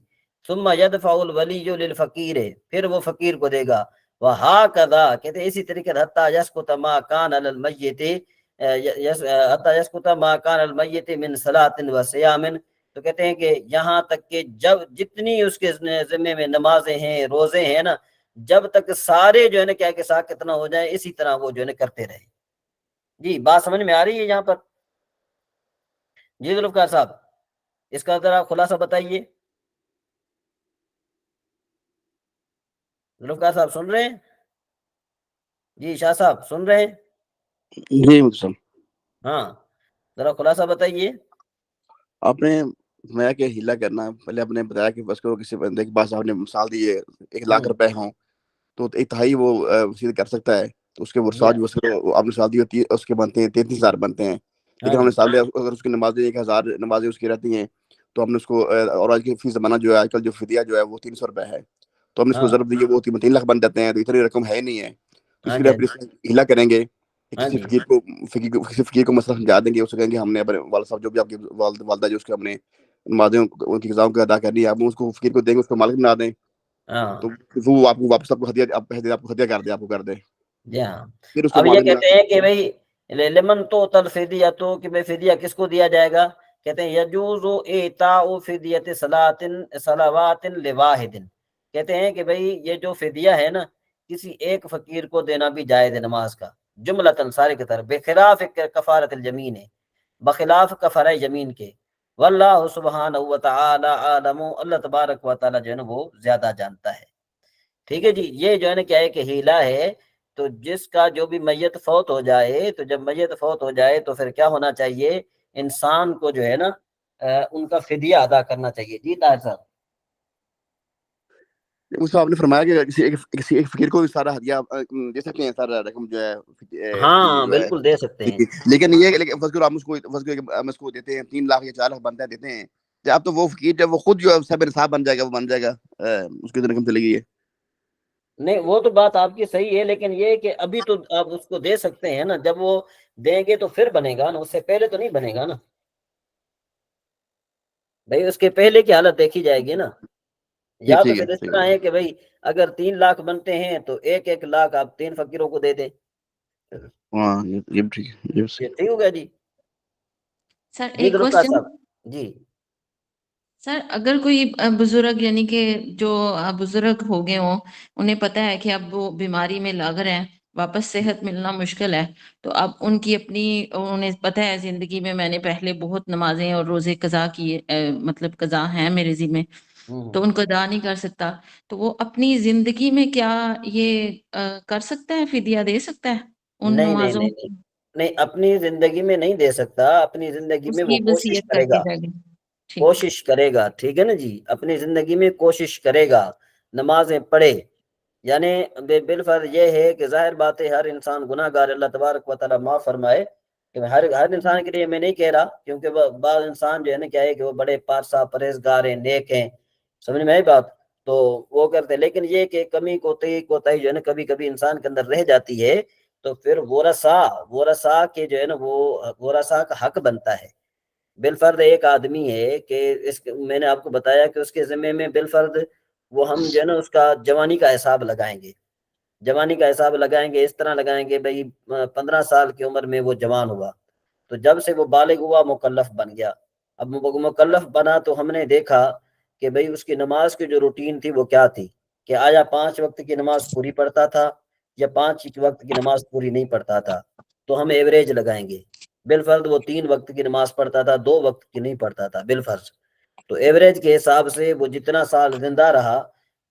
ثم يدفع الولی للفقیر، پھر وہ فقیر کو دے گا۔ وَهَكَذَا، کہتے ہیں اسی طریقے حتیٰ يسقط ما كان على المیت، حتیٰ يسقط ما كان على المیت من صلاۃ وصیام، تو کہتے ہیں کہ یہاں تک کہ جب جتنی اس کے ذمے میں نمازیں ہیں، روزے ہیں نا، جب تک سارے جو ہے نا کیا کہ ساقط نہ ہو جائیں، اسی طرح وہ جو ہے نا کرتے رہے۔ جی بات سمجھ میں آ رہی ہے یہاں پر؟ جی ذوالفقار صاحب اس کا ذرا خلاصہ بتائیے۔ ذوالفقار صاحب سن رہے ہیں؟ جی شاہ صاحب سن رہے ہیں؟ جی مطلب ہاں ذرا خلاصہ بتائیے۔ آپ نے میں کہ ہیلا کرنا، پہلے آپ نے بتایا کہ بس کرو کسی بندے کے پاس آپ نے مثال دی ہے 1,00,000 روپے ہوں تو 1/3 وہ وصیت کر سکتا ہے، تو اس کے ورثات جو آپ نے مثال دی ہوتی ہے اس کے بنتے ہیں 33,000 بنتے ہیں، لیکن ہم نے مثال لیا اگر اس کی نمازیں 1,000 نمازیں اس کی رہتی ہیں تو ہم نے اس کو، اور آج کی فی زمانہ جو ہے آج کل جو فدیہ جو ہے وہ 300 روپے ہے، تو ہم نے اس کو ضرب دی وہ 3 لاکھ بن جاتے ہیں، تو اتنی رقم ہے نہیں ہے، تو اس کے لیے اپنی ہیلا کریں گے، کسی فقیر کو مسئلہ سمجھا دیں گے، اسے کہیں گے ہم نے اپنے والد صاحب جو بھی آپ کی والدہ جو اس کے ہم نے نمازیں ان کی قضاؤں کو ادا کرنی ہے، آپ اس کو فقیر کو دیں گے، اس کو مالک بنا دیں، تو وہ آپ کو واپس آپ کو ہدیہ کر دے، آپ کو کر دے۔ جی ہاں، پھر اس کو اب یہ مالک کہتے ہیں کہ بھائی لمن تو تل فدیہ، تو کہ بھئی فدیہ کس کو دیا جائے گا؟ کہتے ہیں یجوز اعطاء فدیۃ صلوات لواحد، کہتے ہیں کہ بھئی یہ جو فدیہ ہے نا کسی ایک فقیر کو دینا بھی جائز ہے نماز کا، جملتاً سارے کی طرف، بخلاف کفارۃ الیمین، بخلاف کفارہ یمین کے، واللہ سبحانہ وتعالی عالم، اللہ تبارک و تعالی جو ہے نا وہ زیادہ جانتا ہے۔ ٹھیک ہے جی، یہ جو ہے نا کیا ہے کہ ہیلا ہے، تو جس کا جو بھی میت فوت ہو جائے، تو جب میت فوت ہو جائے تو پھر کیا ہونا چاہیے؟ انسان کو جو ہے نا ان کا فدیہ ادا کرنا چاہیے۔ جی طاہر صاحب اس کو آپ نے فرمایا کہ کسی ایک فقیر کو بھی سارا ہدیہ دے سکتے ہیں، سارا رقم جو ہے ہاں بالکل دے سکتے ہیں، لیکن یہ فضل ہم اس کو دیتے ہیں 3 لاکھ یا 4 لاکھ بنتا ہے دیتے ہیں، جب تو وہ فقیر جب وہ خود جو ہے صاحب نصاب بن جائے گا، وہ بن جائے گا، اس کی رقم چلے گی ہے۔ نہیں وہ تو بات آپ کی صحیح ہے، لیکن یہ کہ ابھی تو آپ اس کو دے سکتے ہیں نا، جب وہ دیں گے تو پھر بنے گا نا، اس سے پہلے تو نہیں بنے گا نا بھائی، اس کے پہلے کی حالت دیکھی جائے گی نا، یا تو پھر اس طرح ہے کہ بھائی اگر 3 لاکھ بنتے ہیں تو 1 لاکھ آپ 3 فقیروں کو دے دیں، ہاں یہ ٹھیک ہے، یہ ٹھیک ہوگا جی۔ سر جی ایک ذوالفقار کوشچن، صاحب جی، سر اگر کوئی بزرگ یعنی کہ جو بزرگ ہو گئے ہوں، انہیں پتہ ہے کہ اب وہ بیماری میں لگ رہے ہیں، واپس صحت ملنا مشکل ہے، تو اب ان کی اپنی، انہیں پتہ ہے زندگی میں نے پہلے بہت نمازیں اور روزے قضا کیے، مطلب قضا ہیں میرے ذمہ، تو ان کو ادا نہیں کر سکتا، تو وہ اپنی زندگی میں کیا یہ کر سکتا ہے، فدیہ دے سکتا ہے ان نہیں نہیں نمازوں نہیں نہیں نہیں، اپنی زندگی میں نہیں دے سکتا، اپنی زندگی اس میں وہ کی کوشش وصیت کر کرے کے گا، جائے گا؟ ٹھیک، کوشش کرے گا، ٹھیک ہے نا جی، اپنی زندگی میں کوشش کرے گا، نمازیں پڑھے، یعنی بالفرض یہ ہے کہ ظاہر بات ہے ہر انسان گناہ گار، اللہ تبارک و تعالیٰ معاف فرمائے، کہ ہر انسان کے لیے میں نہیں کہہ رہا، کیونکہ بعض انسان جو ہے نا کیا ہے کہ وہ بڑے پارسا پرہیزگار ہیں، نیک ہیں، سمجھ میں آئی بات، تو وہ کرتے، لیکن یہ کہ کمی کوتاہی جو ہے نا کبھی کبھی انسان کے اندر رہ جاتی ہے، تو پھر ورثاء کے جو ہے نا وہ ورثاء کا حق بنتا ہے۔ بالفرض ایک آدمی ہے کہ میں نے آپ کو بتایا کہ اس کے ذمے میں بالفرض وہ ہم جو ہے نا اس کا جوانی کا حساب لگائیں گے، جوانی کا حساب لگائیں گے، اس طرح لگائیں گے بھئی 15 سال کی عمر میں وہ جوان ہوا، تو جب سے وہ بالغ ہوا مکلف بن گیا، اب مکلف بنا تو ہم نے دیکھا کہ بھئی اس کی نماز کی جو روٹین تھی وہ کیا تھی، کہ آیا 5 وقت کی نماز پوری پڑھتا تھا یا 5 وقت کی نماز پوری نہیں پڑھتا تھا، تو ہم ایوریج لگائیں گے، بالفرض وہ 3 وقت کی نماز پڑھتا تھا، 2 وقت کی نہیں پڑھتا تھا بالفرض، تو ایوریج کے حساب سے وہ جتنا سال زندہ رہا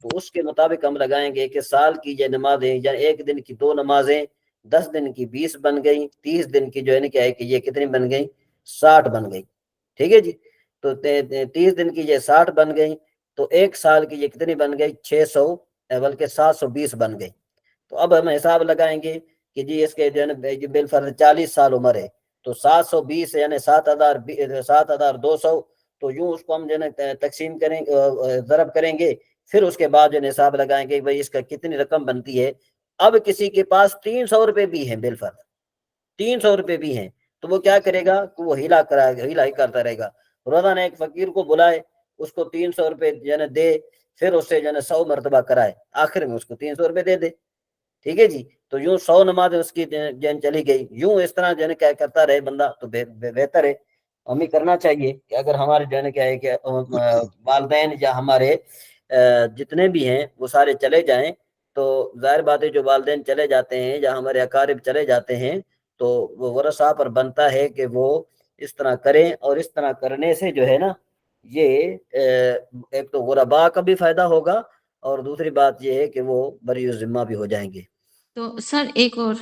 تو اس کے مطابق ہم لگائیں گے کہ سال کی یہ نمازیں یا ایک دن کی 2 نمازیں 10 دن کی 20 بن گئی، 30 دن کی جو ہے نا کیا ہے کہ یہ کتنی بن گئی 60 بن گئی، ٹھیک ہے جی. تو 30 دن کی یہ 60 بن گئی، تو ایک سال کی یہ کتنی بن گئی 600 بلکہ 720 بن گئی. تو اب ہم حساب لگائیں گے کہ جی اس کے جو ہے نا بالفرض 40 سال عمر ہے، تو 720 یعنی 7200، تو یوں اس کو ہم جو ہے نا تقسیم کریں ضرب کریں گے. پھر اس کے بعد جو حساب لگائیں گے بھائی اس کا کتنی رقم بنتی ہے. اب کسی کے پاس 300 روپے بھی ہیں، بالفرض 300 روپے بھی ہیں، تو وہ کیا کرے گا کہ وہ ہیلا ہی کرتا رہے گا. روزانہ ایک فقیر کو بلائے، اس کو 300 روپے جو ہے نا دے، پھر اس سے جو ہے نا 100 مرتبہ کرائے، آخر میں اس کو 300 روپے دے دے، ٹھیک ہے جی. تو یوں 100 نماز اس کی جن چلی گئی، یوں اس طرح جو ہے نا کیا کرتا رہے بندہ تو بہتر ہے. ہمیں کرنا چاہیے کہ اگر ہمارے جو ہے نا کیا ہے کہ والدین یا ہمارے جتنے بھی ہیں وہ سارے چلے جائیں، تو ظاہر بات ہے جو والدین چلے جاتے ہیں یا ہمارے اقارب چلے جاتے ہیں، تو وہ ورثاء پر بنتا ہے کہ وہ اس طرح کریں. اور اس طرح کرنے سے جو ہے نا یہ ایک تو غرباء کا بھی فائدہ ہوگا، اور دوسری بات یہ ہے کہ وہ بری ذمہ بھی ہو جائیں گے. تو سر ایک اور،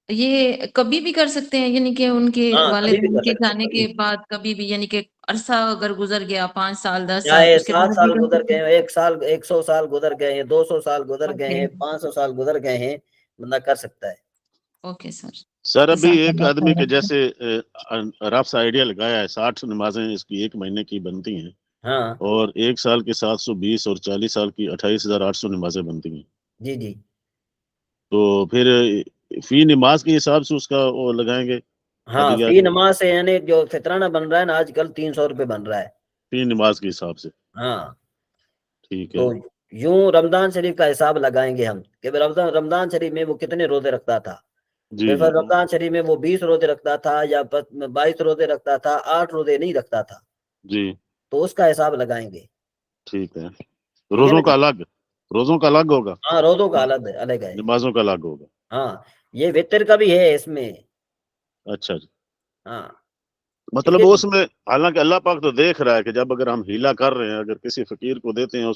یہ کبھی بھی کر سکتے ہیں، یعنی کہ ان کے ہاں کبھی بھی والدین کر کے سکتے جانے کے بعد کبھی بھی، یعنی کہ عرصہ اگر گزر گیا 5 سال 10 سال چاہے اس کے 7 بعد بھی سال کر گزر سکتے گئے ہیں؟ ہیں، 1 سال 100 سال گزر گئے ہیں، 200 سال گزر گئے اوکے ہیں، 500 سال گزر گئے ہیں، بندہ کر سکتا ہے. Okay sir. سر ابھی جزاک ایک اللہ آدمی کے خیر. جیسے رفس آئیڈیا لگایا ہے 60 نمازیں اس کی ایک مہینے کی بنتی ہیں، ہاں اور ایک سال کی 720 اور 40 سال کی 28,800 نمازیں بنتی ہیں. جی جی. تو پھر فی نماز کے حساب سے اس کا وہ لگائیں گے ہاں ہدیہ فی نماز سے، یعنی جو فطرانہ بن رہا ہے نا آج کل 300 روپے بن رہا ہے. فی نماز کے حساب سے. ہاں ٹھیک ہے. تو یوں رمضان شریف کا حساب لگائیں گے ہم کہ رمضان شریف میں وہ کتنے روزے رکھتا تھا. جی جی رمضان شریف میں وہ 20 روزے رکھتا تھا یا 22 روزے رکھتا تھا، 8 روزے نہیں رکھتا تھا، جی تو اس کا حساب لگائیں گے. ٹھیک ہے. ٹھیک ہے نا روزوں کا جی. الگ، روزوں کا الگ ہوگا، ہاں روزوں کا الگ ہے. نمازوں کا الگ ہوگا. ہاں یہ وتر کا بھی ہے اس میں. اچھا جی. ہاں ٹھیک ہے مطلب جی. اس میں حالانکہ اللہ پاک تو دیکھ رہا ہے کہ جب اگر ہم ہیلا کر رہے ہیں، اگر کسی فقیر کو دیتے ہیں،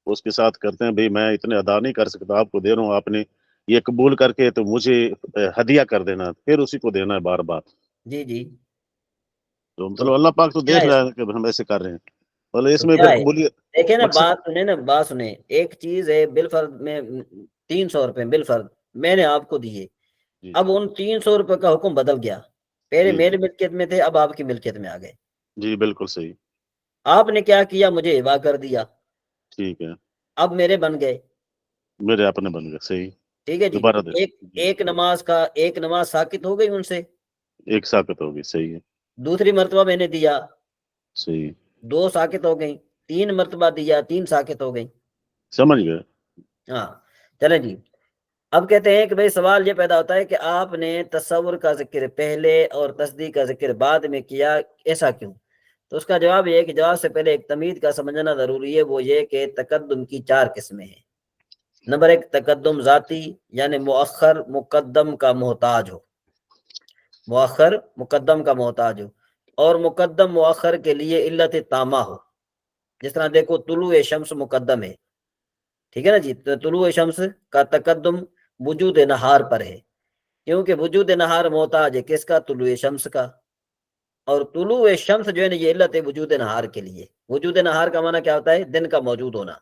اس کے ساتھ کرتے ہیں بھئی میں اتنے ادا نہیں کر سکتا، آپ کو دے رہا ہوں، آپ نے یہ قبول کر کے تو مجھے ہدیہ کر دینا، پھر اسی کو دینا ہے بار بار. جی جی. تو تو مطلب اللہ پاک تو کیا دیکھ ہے رہا ہے کہ ہم ایسے کر رہے ہیں، مطلب اس تو میں کیا پھر ہے قبولیت دیکھیں نا، مقصد. بات سنیں. ایک چیز ہے بالفرض میں 300 روپے بالفرض میں نے آپ کو دیے، جی اب ان 300 روپے کا حکم بدل گیا، پہلے جی میری ملکیت میں تھے، اب آپ کی ملکیت میں آ گئے. جی بالکل صحیح. آپ نے کیا کیا، مجھے ہبا کر دیا، ٹھیک ہے. اب میرے بن گئے. میرے اپنے بن گئے. صحیح. ٹھیک ہے جی. دوبارہ دے. جی ایک نماز ساقط ہو گئی ان سے، ایک ساقط ہوگی. صحیح ہے. دوسری مرتبہ میں نے دیا، صحیح. 2 ساقط ہو گئی، 3 مرتبہ دیا، 3 ساقط ہو گئی. سمجھ گئے. ہاں چلیں جی. اب کہتے ہیں کہ بھئی سوال یہ پیدا ہوتا ہے کہ آپ نے تصور کا ذکر پہلے اور تصدیق کا ذکر بعد میں کیا، ایسا کیوں؟ تو اس کا جواب یہ ہے کہ جواب سے پہلے ایک تمہید کا سمجھنا ضروری ہے، وہ یہ کہ تقدم کی 4 قسمیں ہیں. نمبر 1 تقدم ذاتی، یعنی مؤخر مقدم کا محتاج ہو، مؤخر مقدم کا محتاج ہو، اور مقدم مؤخر کے لیے علت تامہ ہو. جس طرح دیکھو طلوع شمس مقدم ہے، ٹھیک ہے نا جی. طلوع شمس کا تقدم وجود نہار پر ہے، کیونکہ وجود نہار محتاج ہے کس کا؟ طلوع شمس کا. اور طلوع شمس جو ہے نا یہ علت ہے وجود نہار کے لیے. وجود نہار کا معنی کیا ہوتا ہے؟ دن کا موجود ہونا.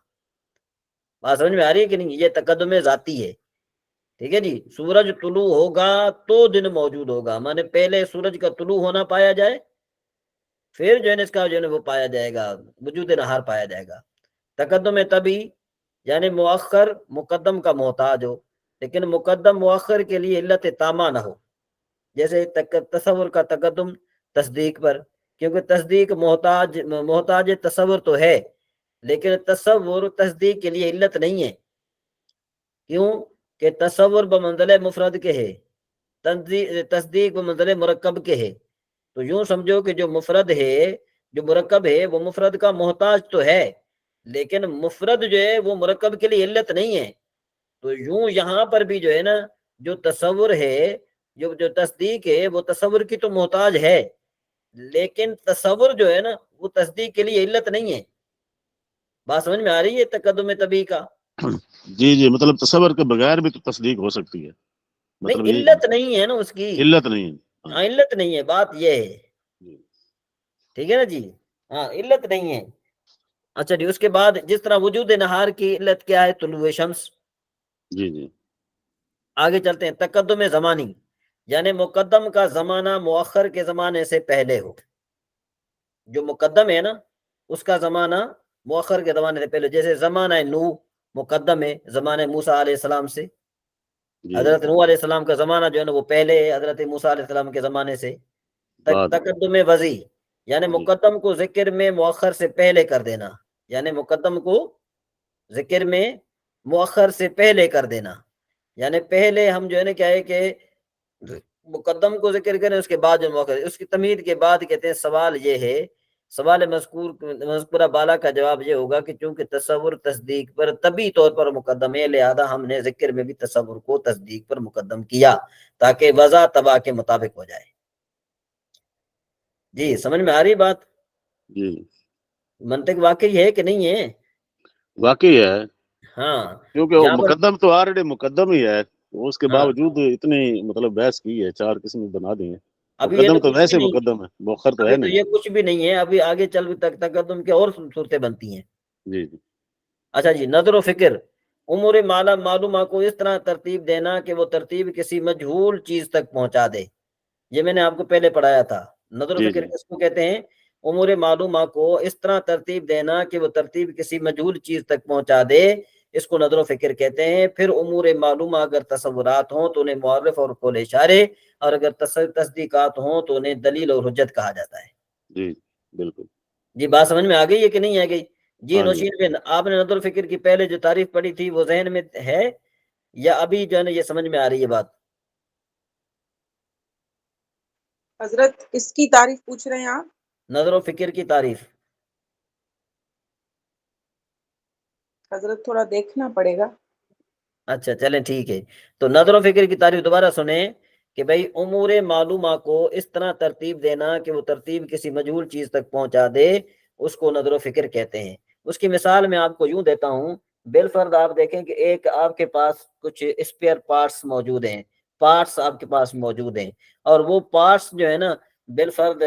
بات سمجھ میں آ رہی ہے کہ نہیں؟ یہ تقدم ذاتی ہے. ٹھیک ہے جی. سورج طلوع ہوگا تو دن موجود ہوگا، مانے پہلے سورج کا طلوع ہونا پایا جائے، پھر جو ہے اس کا جو ہے وہ پایا جائے گا، وجود نہار پایا جائے گا. تقدم طبی یعنی مؤخر مقدم کا محتاج ہو، لیکن مقدم مؤخر کے لیے علت تامہ نہ ہو. جیسے تصور کا تقدم تصدیق پر، کیونکہ تصدیق محتاج تصور تو ہے، لیکن تصور تصدیق کے لیے علت نہیں ہے. کیوں کہ تصور بمنزل مفرد کے ہے، تصدیق بمنزل مرکب کے ہے. تو یوں سمجھو کہ جو مفرد ہے، جو مرکب ہے، وہ مفرد کا محتاج تو ہے، لیکن مفرد جو ہے وہ مرکب کے لیے علت نہیں ہے. تو یوں یہاں پر بھی جو ہے نا جو تصور ہے، جو تصدیق ہے، وہ تصور کی تو محتاج ہے، لیکن تصور جو ہے نا وہ تصدیق کے لیے علت نہیں ہے. بات سمجھ میں آ رہی ہے تقدم طبی کا؟ جی جی مطلب تصور کے بغیر بھی تو تصدیق ہو سکتی ہے، نہیں مطلب یہ علت نہیں ہے نا اس کی، علت نہیں ہے۔ ہاں علت نہیں ہے، بات یہ ہے، جی ٹھیک ہے نا جی، ہاں علت نہیں ہے۔ اچھا جی، اس کے بعد جس طرح وجود نہار کی علت کیا ہے؟ طلوع شمس۔ جی جی آگے چلتے ہیں، تقدم زمانی، یعنی مقدم کا زمانہ مؤخر کے زمانے سے پہلے ہو۔ جو مقدم ہے نا اس کا زمانہ مؤخر کے زمانے سے پہلے، جیسے زمانہ نوح مقدم ہے زمانہ موسیٰ علیہ السلام سے، جی حضرت نوح علیہ السلام کا زمانہ جو ہے نا وہ پہلے ہے حضرت موسیٰ علیہ السلام کے زمانے سے۔ بعد تقدم وضعی، یعنی جی مقدم کو ذکر میں مؤخر سے پہلے کر دینا، یعنی مقدم کو ذکر میں مؤخر سے پہلے کر دینا، یعنی پہلے ہم جو ہے نا کیا ہے کہ مقدم کو ذکر کریں اس کے بعد جو مؤخر، اس کی تمہید کے بعد کہتے ہیں سوال یہ ہے، سوال مذکورہ بالا کا جواب یہ ہوگا کہ چونکہ تصور تصدیق پر طبی طور پر مقدم ہے، لہذا ہم نے ذکر میں بھی تصور کو تصدیق پر مقدم کیا تاکہ وضع طبع کے مطابق ہو جائے۔ جی سمجھ میں آ رہی بات؟ جی منطق واقعی ہے کہ نہیں ہے؟ واقعی ہے، ہاں کیونکہ وہ یہاں پر مقدم تو آلریڈی مقدم ہی ہے، اس کے ہاں باوجود اتنی مطلب بحث کی ہے، 4 قسم بنا دی ہیں۔ ابھی یہ مقدم تو کچھ بھی ویسے نہیں، مقدم ہے، مؤخر تو ہے ابھی تو نہیں۔ یہ کچھ بھی نہیں ہے، ابھی آگے چل بھی تقدم کے اور صورتیں بنتی ہیں۔ جی جی اچھا جی، نظر و فکر، امور معلومہ کو اس طرح ترتیب دینا کہ وہ ترتیب کسی مجہول چیز تک پہنچا دے، یہ میں نے آپ کو پہلے پڑھایا تھا۔ نظر و جی فکر جی کس کو کہتے ہیں؟ امور معلومہ کو اس طرح ترتیب دینا کہ وہ ترتیب کسی مجہول چیز تک پہنچا دے، اس کو نظر و فکر کہتے ہیں۔ پھر امور معلومہ اگر تصورات ہوں تو انہیں معرف اور قول اشارے، اور اگر تصدیقات ہوں تو انہیں دلیل اور حجت کہا جاتا ہے۔ جی بالکل۔ جی بات سمجھ میں آ گئی ہے کہ نہیں آ گئی؟ جی ہاں جی نوشین بن، آپ نے نظر و فکر کی پہلے جو تعریف پڑھی تھی وہ ذہن میں ہے یا ابھی جو ہے نا یہ سمجھ میں آ رہی ہے بات؟ حضرت کس کی تعریف پوچھ رہے ہیں آپ؟ نظر و فکر کی تعریف۔ حضرت تھوڑا دیکھنا پڑے گا۔ اچھا چلیں ٹھیک ہے، تو نظر و فکر کی تعریف دوبارہ سنیں کہ بھئی امور معلومہ کو اس طرح ترتیب دینا کہ وہ ترتیب کسی مجہول چیز تک پہنچا دے، اس کو نظر و فکر کہتے ہیں۔ اس کی مثال میں آپ کو یوں دیتا ہوں، بالفرض آپ دیکھیں کہ ایک آپ کے پاس کچھ اسپیئر پارٹس موجود ہیں، پارٹس آپ کے پاس موجود ہیں، اور وہ پارٹس جو ہے نا بالفرض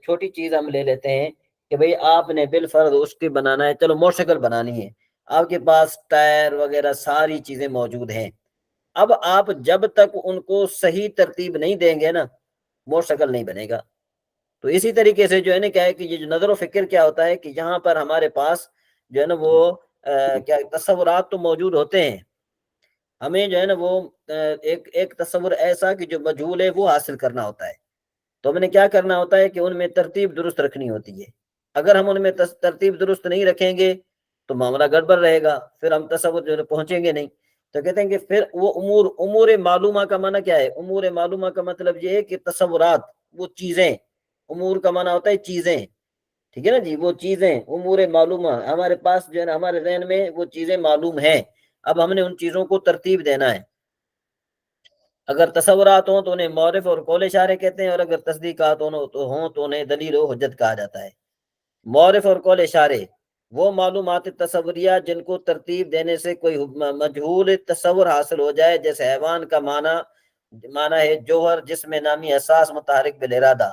چھوٹی چیز ہم لے لیتے ہیں کہ بھئی آپ نے بالفرض اس کی بنانا ہے، چلو موٹر سائیکل بنانی ہے، آپ کے پاس ٹائر وغیرہ ساری چیزیں موجود ہیں۔ اب آپ جب تک ان کو صحیح ترتیب نہیں دیں گے نا موٹر سائیکل نہیں بنے گا۔ تو اسی طریقے سے جو ہے نا کیا ہے کہ یہ جو نظر و فکر کیا ہوتا ہے کہ یہاں پر ہمارے پاس جو ہے نا وہ کیا تصورات تو موجود ہوتے ہیں، ہمیں جو ہے نا وہ ایک تصور ایسا کہ جو مجہول ہے وہ حاصل کرنا ہوتا ہے، تو ہم نے کیا کرنا ہوتا ہے کہ ان میں ترتیب درست رکھنی ہوتی ہے۔ اگر ہم ان میں ترتیب درست نہیں رکھیں گے تو معاملہ گڑبڑ رہے گا، پھر ہم تصور جو ہے پہنچیں گے نہیں۔ تو کہتے ہیں کہ پھر وہ امور معلومہ کا معنی کیا ہے؟ امور معلومہ کا مطلب یہ ہے کہ تصورات، وہ چیزیں، امور کا معنی ہوتا ہے چیزیں، ٹھیک ہے نا جی، وہ چیزیں امور معلومہ ہمارے پاس جو ہے نا ہمارے ذہن میں وہ چیزیں معلوم ہیں، اب ہم نے ان چیزوں کو ترتیب دینا ہے۔ اگر تصورات ہوں تو انہیں معرف اور قول اشارے کہتے ہیں، اور اگر تصدیقات ہوں تو انہیں دلیل و حجت کہا جاتا ہے۔ معرف اور قول اشارے وہ معلومات تصوریہ جن کو ترتیب دینے سے کوئی مجہول تصور حاصل ہو جائے، جیسے حیوان کا معنی ہے جوہر جس میں نامی احساس متحرک بالارادہ،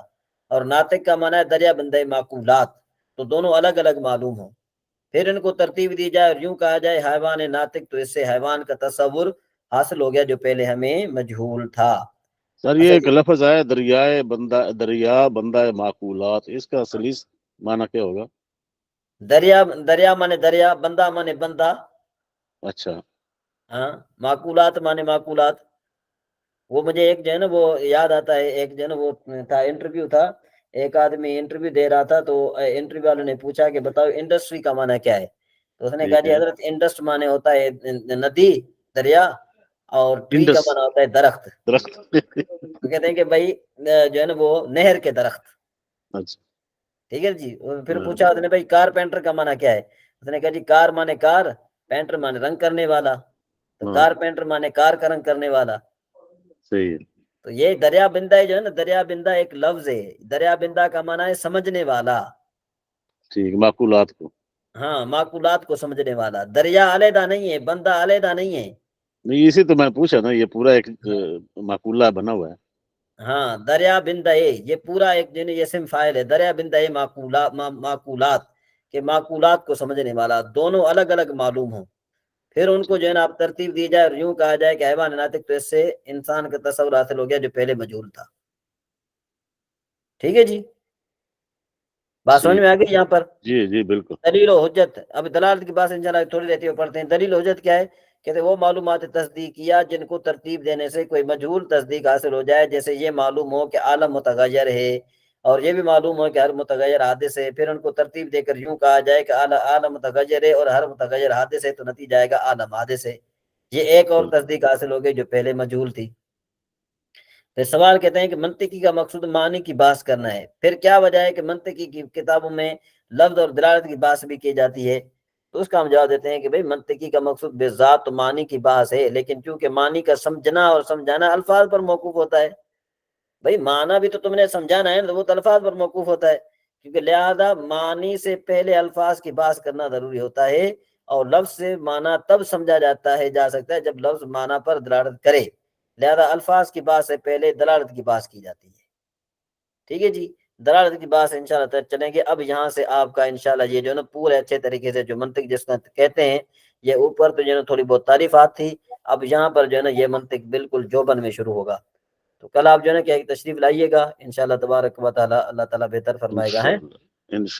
اور ناطق کا معنی ہے دریا بندہ معقولات، تو دونوں الگ الگ معلوم ہوں، پھر ان کو ترتیب دی جائے اور یوں کہا جائے حیوان ناطق، تو اس سے حیوان کا تصور حاصل ہو گیا جو پہلے ہمیں مجہول تھا۔ سر، یہ اچھا ایک جی، لفظ ہے دریا بندہ معقولات، اس کا اصلی معنی کیا ہوگا؟ دریا مانے دریا، بندہ مانے بندہ، اچھا ہاں، معقولات مانے معقولات۔ وہ مجھے ایک جو ہے نا وہ یاد آتا ہے، ایک جو ہے نا وہ تھا انٹرویو تھا، ایک آدمی انٹرویو دے رہا تھا، تو انٹرویو والوں نے پوچھا کہ بتاؤ انڈسٹری کا معنی کیا ہے؟ تو اس نے کہا ٹھیک جی ہے، حضرت انڈسٹ معنی ہوتا ہے ندی، دریا، اور ٹری کا انڈس معنی ہوتا ہے درخت۔ درخت تو کہتے ہیں کہ بھائی جو ہے نا وہ نہر کے درخت، اچھا ٹھیک ہے جی۔ پھر پوچھا اس نے بھائی کارپینٹر کا معنی کیا ہے؟ اس نے کہا جی کار مانے کار، پینٹر مانے رنگ کرنے والا، تو ہاں کارپینٹر مانے کار کا رنگ کرنے والا۔ صحیح ہے، تو یہ دریا بندہ جو ہے نا، دریا بندہ ایک لفظ ہے، دریا بندہ کا معنی ہے سمجھنے والا، ٹھیک، معقولات کو، ہاں معقولات کو سمجھنے والا، دریا علیحدہ نہیں ہے، بندہ علیحدہ نہیں ہے. نہیں اسی تو میں پوچھا نا، یہ پورا ایک معقولہ بنا ہوا ہے. ہاں دریا بندہ یہ پورا ایک جو یہ اسم فاعل ہے، دریا بندہ معقولات کہ معقولات کو سمجھنے والا، دونوں الگ الگ معلوم ہوں، پھر ان کو جو ہے نا آپ ترتیب دی جائے اور یوں کہا جائے کہ حیوان ناطق، تو اس سے انسان کا تصور حاصل ہو گیا جو پہلے مجہول تھا. ٹھیک ہے جی، بات سمجھ میں آ گئی یہاں پر؟ جی جی بالکل. دلیل و حجت، اب دلالت کی بات انشاءاللہ تھوڑی رہتی ہے پڑھتے ہیں. دلیل و حجت کیا ہے؟ کہتے ہیں وہ معلومات تصدیقیہ جن کو ترتیب دینے سے کوئی مجہول تصدیق حاصل ہو جائے، جیسے یہ معلوم ہو کہ عالم متغیر ہے اور یہ بھی معلوم ہو کہ ہر متغیر حادث ہے، پھر ان کو ترتیب دے کر یوں کہا جائے کہ عالم متغیر ہے اور ہر متغیر حادث ہے، تو نتیجہ آئے گا عالم حادث ہے. یہ ایک اور تصدیق حاصل ہو گئی جو پہلے مجہول تھی. پھر سوال کہتے ہیں کہ منطقی کا مقصود معنی کی بحث کرنا ہے. پھر کیا وجہ ہے کہ منطقی کی کتابوں میں لفظ اور دلالت کی بحث بھی کی جاتی ہے؟ تو اس کا ہم جواب دیتے ہیں کہ بھئی منطقی کا مقصود بے ذات معنی کی بحث ہے، لیکن چونکہ معنی کا سمجھنا اور سمجھانا الفاظ پر موقوف ہوتا ہے. بھئی معنی بھی تو تم نے سمجھانا ہے، تو وہ الفاظ پر موقوف ہوتا ہے، کیونکہ لہذا معنی سے پہلے الفاظ کی بحث کرنا ضروری ہوتا ہے، اور لفظ سے معنی تب سمجھا جا سکتا ہے جب لفظ معنی پر دلالت کرے. لہذا الفاظ کی بات سے پہلے دلالت کی بات کی جاتی ہے. ٹھیک ہے جی، دلالت کی بات انشاءاللہ چلیں گے. اب یہاں سے آپ کا انشاءاللہ یہ جو نا پورے اچھے طریقے سے جو منطق جس کا کہتے ہیں، یہ اوپر تو جو ہے تھوڑی بہت تعریفات تھی، اب یہاں پر جو ہے نا یہ منطق بالکل جوبن میں شروع ہوگا. تو کل آپ جو ہے نا کہ تشریف لائیے گا انشاءاللہ تبارک و تعالی، اللہ تعالیٰ بہتر فرمائے گا. ہے انشاءاللہ.